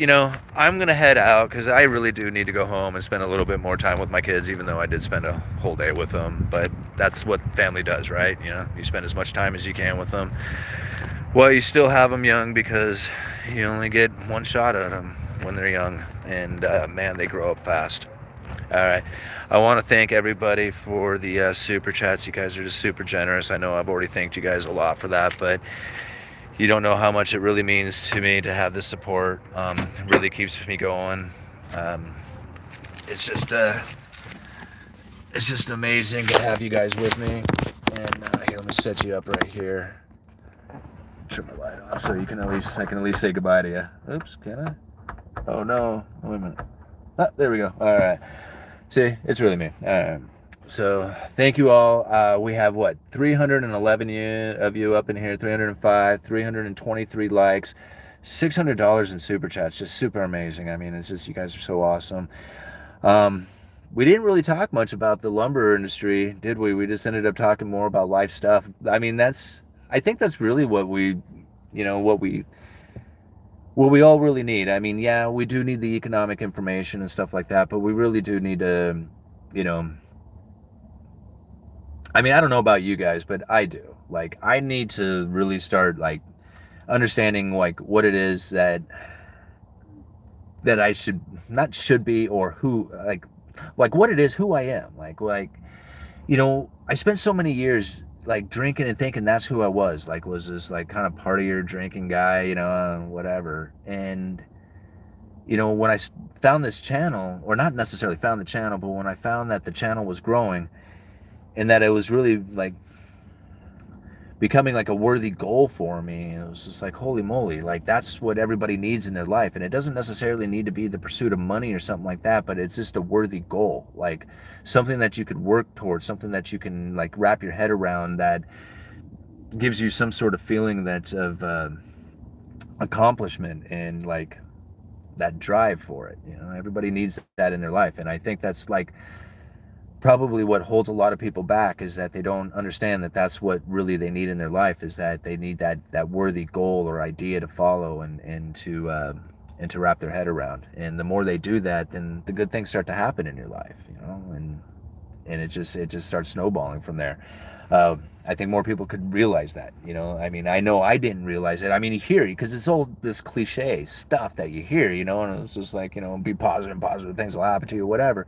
I'm going to head out because I really do need to go home and spend a little bit more time with my kids, even though I did spend a whole day with them. But that's what family does, right? You spend as much time as you can with them. Well, you still have them young because you only get one shot at them when they're young. And, man, they grow up fast. All right. I want to thank everybody for the super chats. You guys are just super generous. I know I've already thanked you guys a lot for that, but you don't know how much it really means to me to have this support. It really keeps me going. It's just amazing to have you guys with me. And here, let me set you up right here. Turn my light on so I can at least say goodbye to you. Oops, can I? Oh no, wait a minute. Ah, there we go. All right. See, it's really me. All right. So thank you all. We have 311 of you up in here, 305, 323 likes, $600 in super chats. Just super amazing. I mean, it's just, you guys are so awesome. We didn't really talk much about the lumber industry, did we? We just ended up talking more about life stuff. I mean, I think that's really what we all really need. I mean, yeah, we do need the economic information and stuff like that, but we really do need to, I mean, I don't know about you guys, but I do. Like, I need to really start, understanding, what it is that I should be, or who, what it is, who I am. I spent so many years, drinking and thinking that's who I was. Was this, kind of partier drinking guy, whatever. And, when I found this channel, or not necessarily found the channel, but when I found that the channel was growing, and that it was really becoming a worthy goal for me, it was just holy moly, that's what everybody needs in their life. And it doesn't necessarily need to be the pursuit of money or something like that, but it's just a worthy goal, something that you could work towards, something that you can wrap your head around, that gives you some sort of feeling of accomplishment and that drive for it. Everybody needs that in their life. And I think that's probably what holds a lot of people back is that they don't understand that that's what really they need in their life, is that they need that worthy goal or idea to follow and to wrap their head around. And the more they do that, then the good things start to happen in your life, and it just starts snowballing from there. I think more people could realize that. I mean, I know I didn't realize it. I mean, you hear it because it's all this cliche stuff that you hear, and it's just like, be positive, positive things will happen to you, whatever.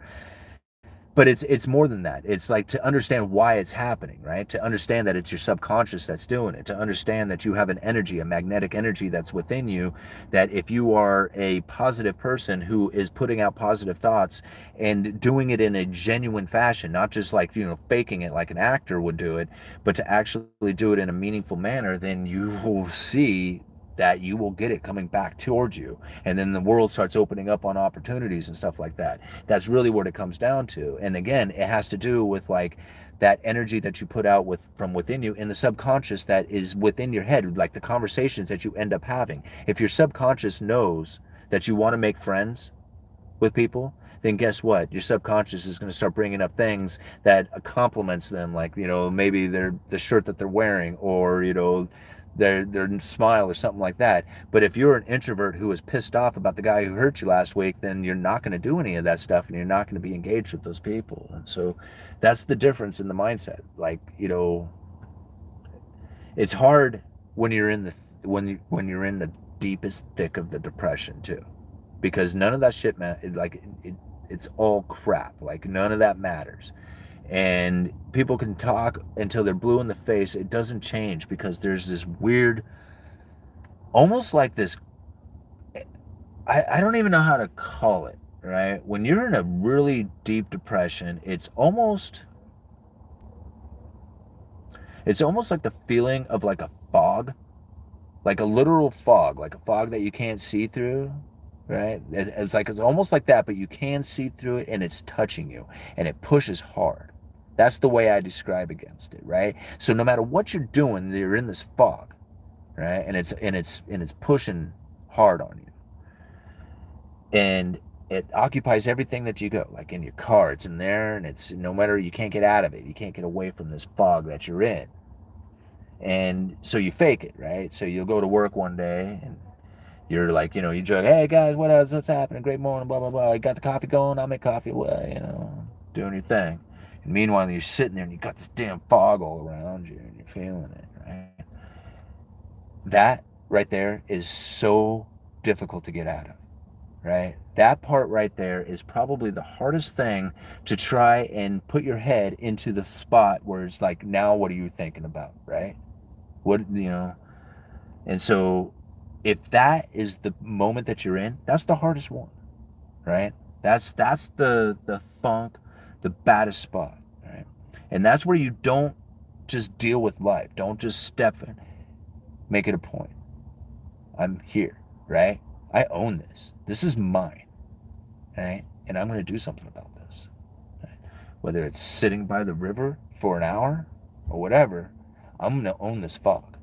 But it's more than that. It's like to understand why it's happening, right? To understand that it's your subconscious that's doing it. To understand that you have an energy, a magnetic energy that's within you, that if you are a positive person who is putting out positive thoughts and doing it in a genuine fashion, not just like, faking it like an actor would do it, but to actually do it in a meaningful manner, then you will see that you will get it coming back towards you, and then the world starts opening up on opportunities and stuff like that. That's really what it comes down to. And again, it has to do with like that energy that you put out from within you in the subconscious that is within your head, like the conversations that you end up having. If your subconscious knows that you want to make friends with people, then guess what? Your subconscious is going to start bringing up things that compliments them, like, maybe the shirt that they're wearing, or, their smile or something like that. But if you're an introvert who is pissed off about the guy who hurt you last week, then you're not going to do any of that stuff, and you're not going to be engaged with those people. And so that's the difference in the mindset. Like, it's hard when you're in when you're in the deepest thick of the depression too, because none of that shit, man, it's all crap. Like, none of that matters. And people can talk until they're blue in the face. It doesn't change, because there's this weird, almost like this, I don't even know how to call it, right? When you're in a really deep depression, it's almost like the feeling of like a fog, like a literal fog, like a fog that you can't see through, right? It's almost like that, but you can see through it, and it's touching you, and it pushes hard. That's the way I describe against it, right? So no matter what you're doing, you're in this fog, right? And it's pushing hard on you, and it occupies everything that you go. Like in your car, it's in there, and it's no matter, you can't get out of it. You can't get away from this fog that you're in, and so you fake it, right? So you'll go to work one day, and you're like, you joke, hey guys, what's happening? Great morning, blah blah blah. You got the coffee going? I'll make coffee. Well, doing your thing. And meanwhile, you're sitting there and you got this damn fog all around you, and you're feeling it, right? That right there is so difficult to get out of, right? That part right there is probably the hardest thing to try and put your head into the spot where it's like, now what are you thinking about, right? And so if that is the moment that you're in, that's the hardest one, right? That's the funk, the baddest spot, right? And that's where you don't just deal with life. Don't just step in. Make it a point. I'm here, right? I own this. This is mine, right? And I'm going to do something about this. Right? Whether it's sitting by the river for an hour or whatever, I'm going to own this fog,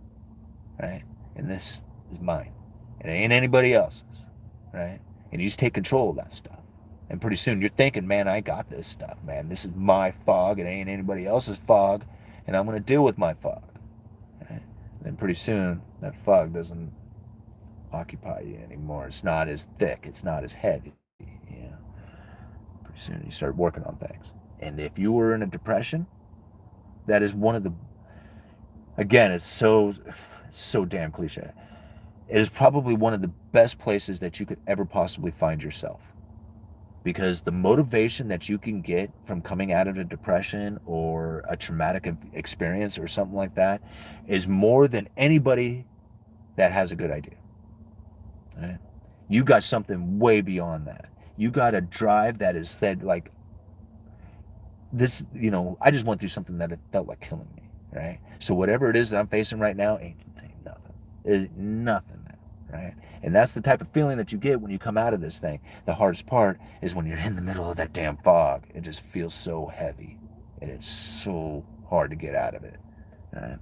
right? And this is mine. It ain't anybody else's, right? And you just take control of that stuff. And pretty soon you're thinking, man, I got this stuff, man. This is my fog. It ain't anybody else's fog. And I'm going to deal with my fog. Right? Then pretty soon that fog doesn't occupy you anymore. It's not as thick. It's not as heavy. Pretty soon you start working on things. And if you were in a depression, that is one of the, again, it's so damn cliche. It is probably one of the best places that you could ever possibly find yourself. Because the motivation that you can get from coming out of a depression or a traumatic experience or something like that is more than anybody that has a good idea. Right? You got something way beyond that. You got a drive that is said like, this, I just went through something that it felt like killing me, right? So whatever it is that I'm facing right now ain't nothing. It's nothing. Right? And that's the type of feeling that you get when you come out of this thing. The hardest part is when you're in the middle of that damn fog. It just feels so heavy, and it's so hard to get out of it. Right?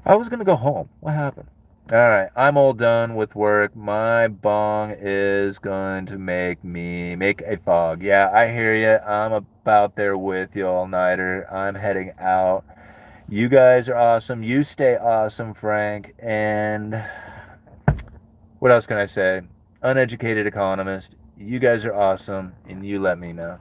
I was gonna go home. What happened? All right, I'm all done with work. My bong is going to make me make a fog. Yeah, I hear you. I'm about there with you all nighter. I'm heading out. You guys are awesome. You stay awesome, Frank. And what else can I say? Uneducated economist. You guys are awesome, and you let me know.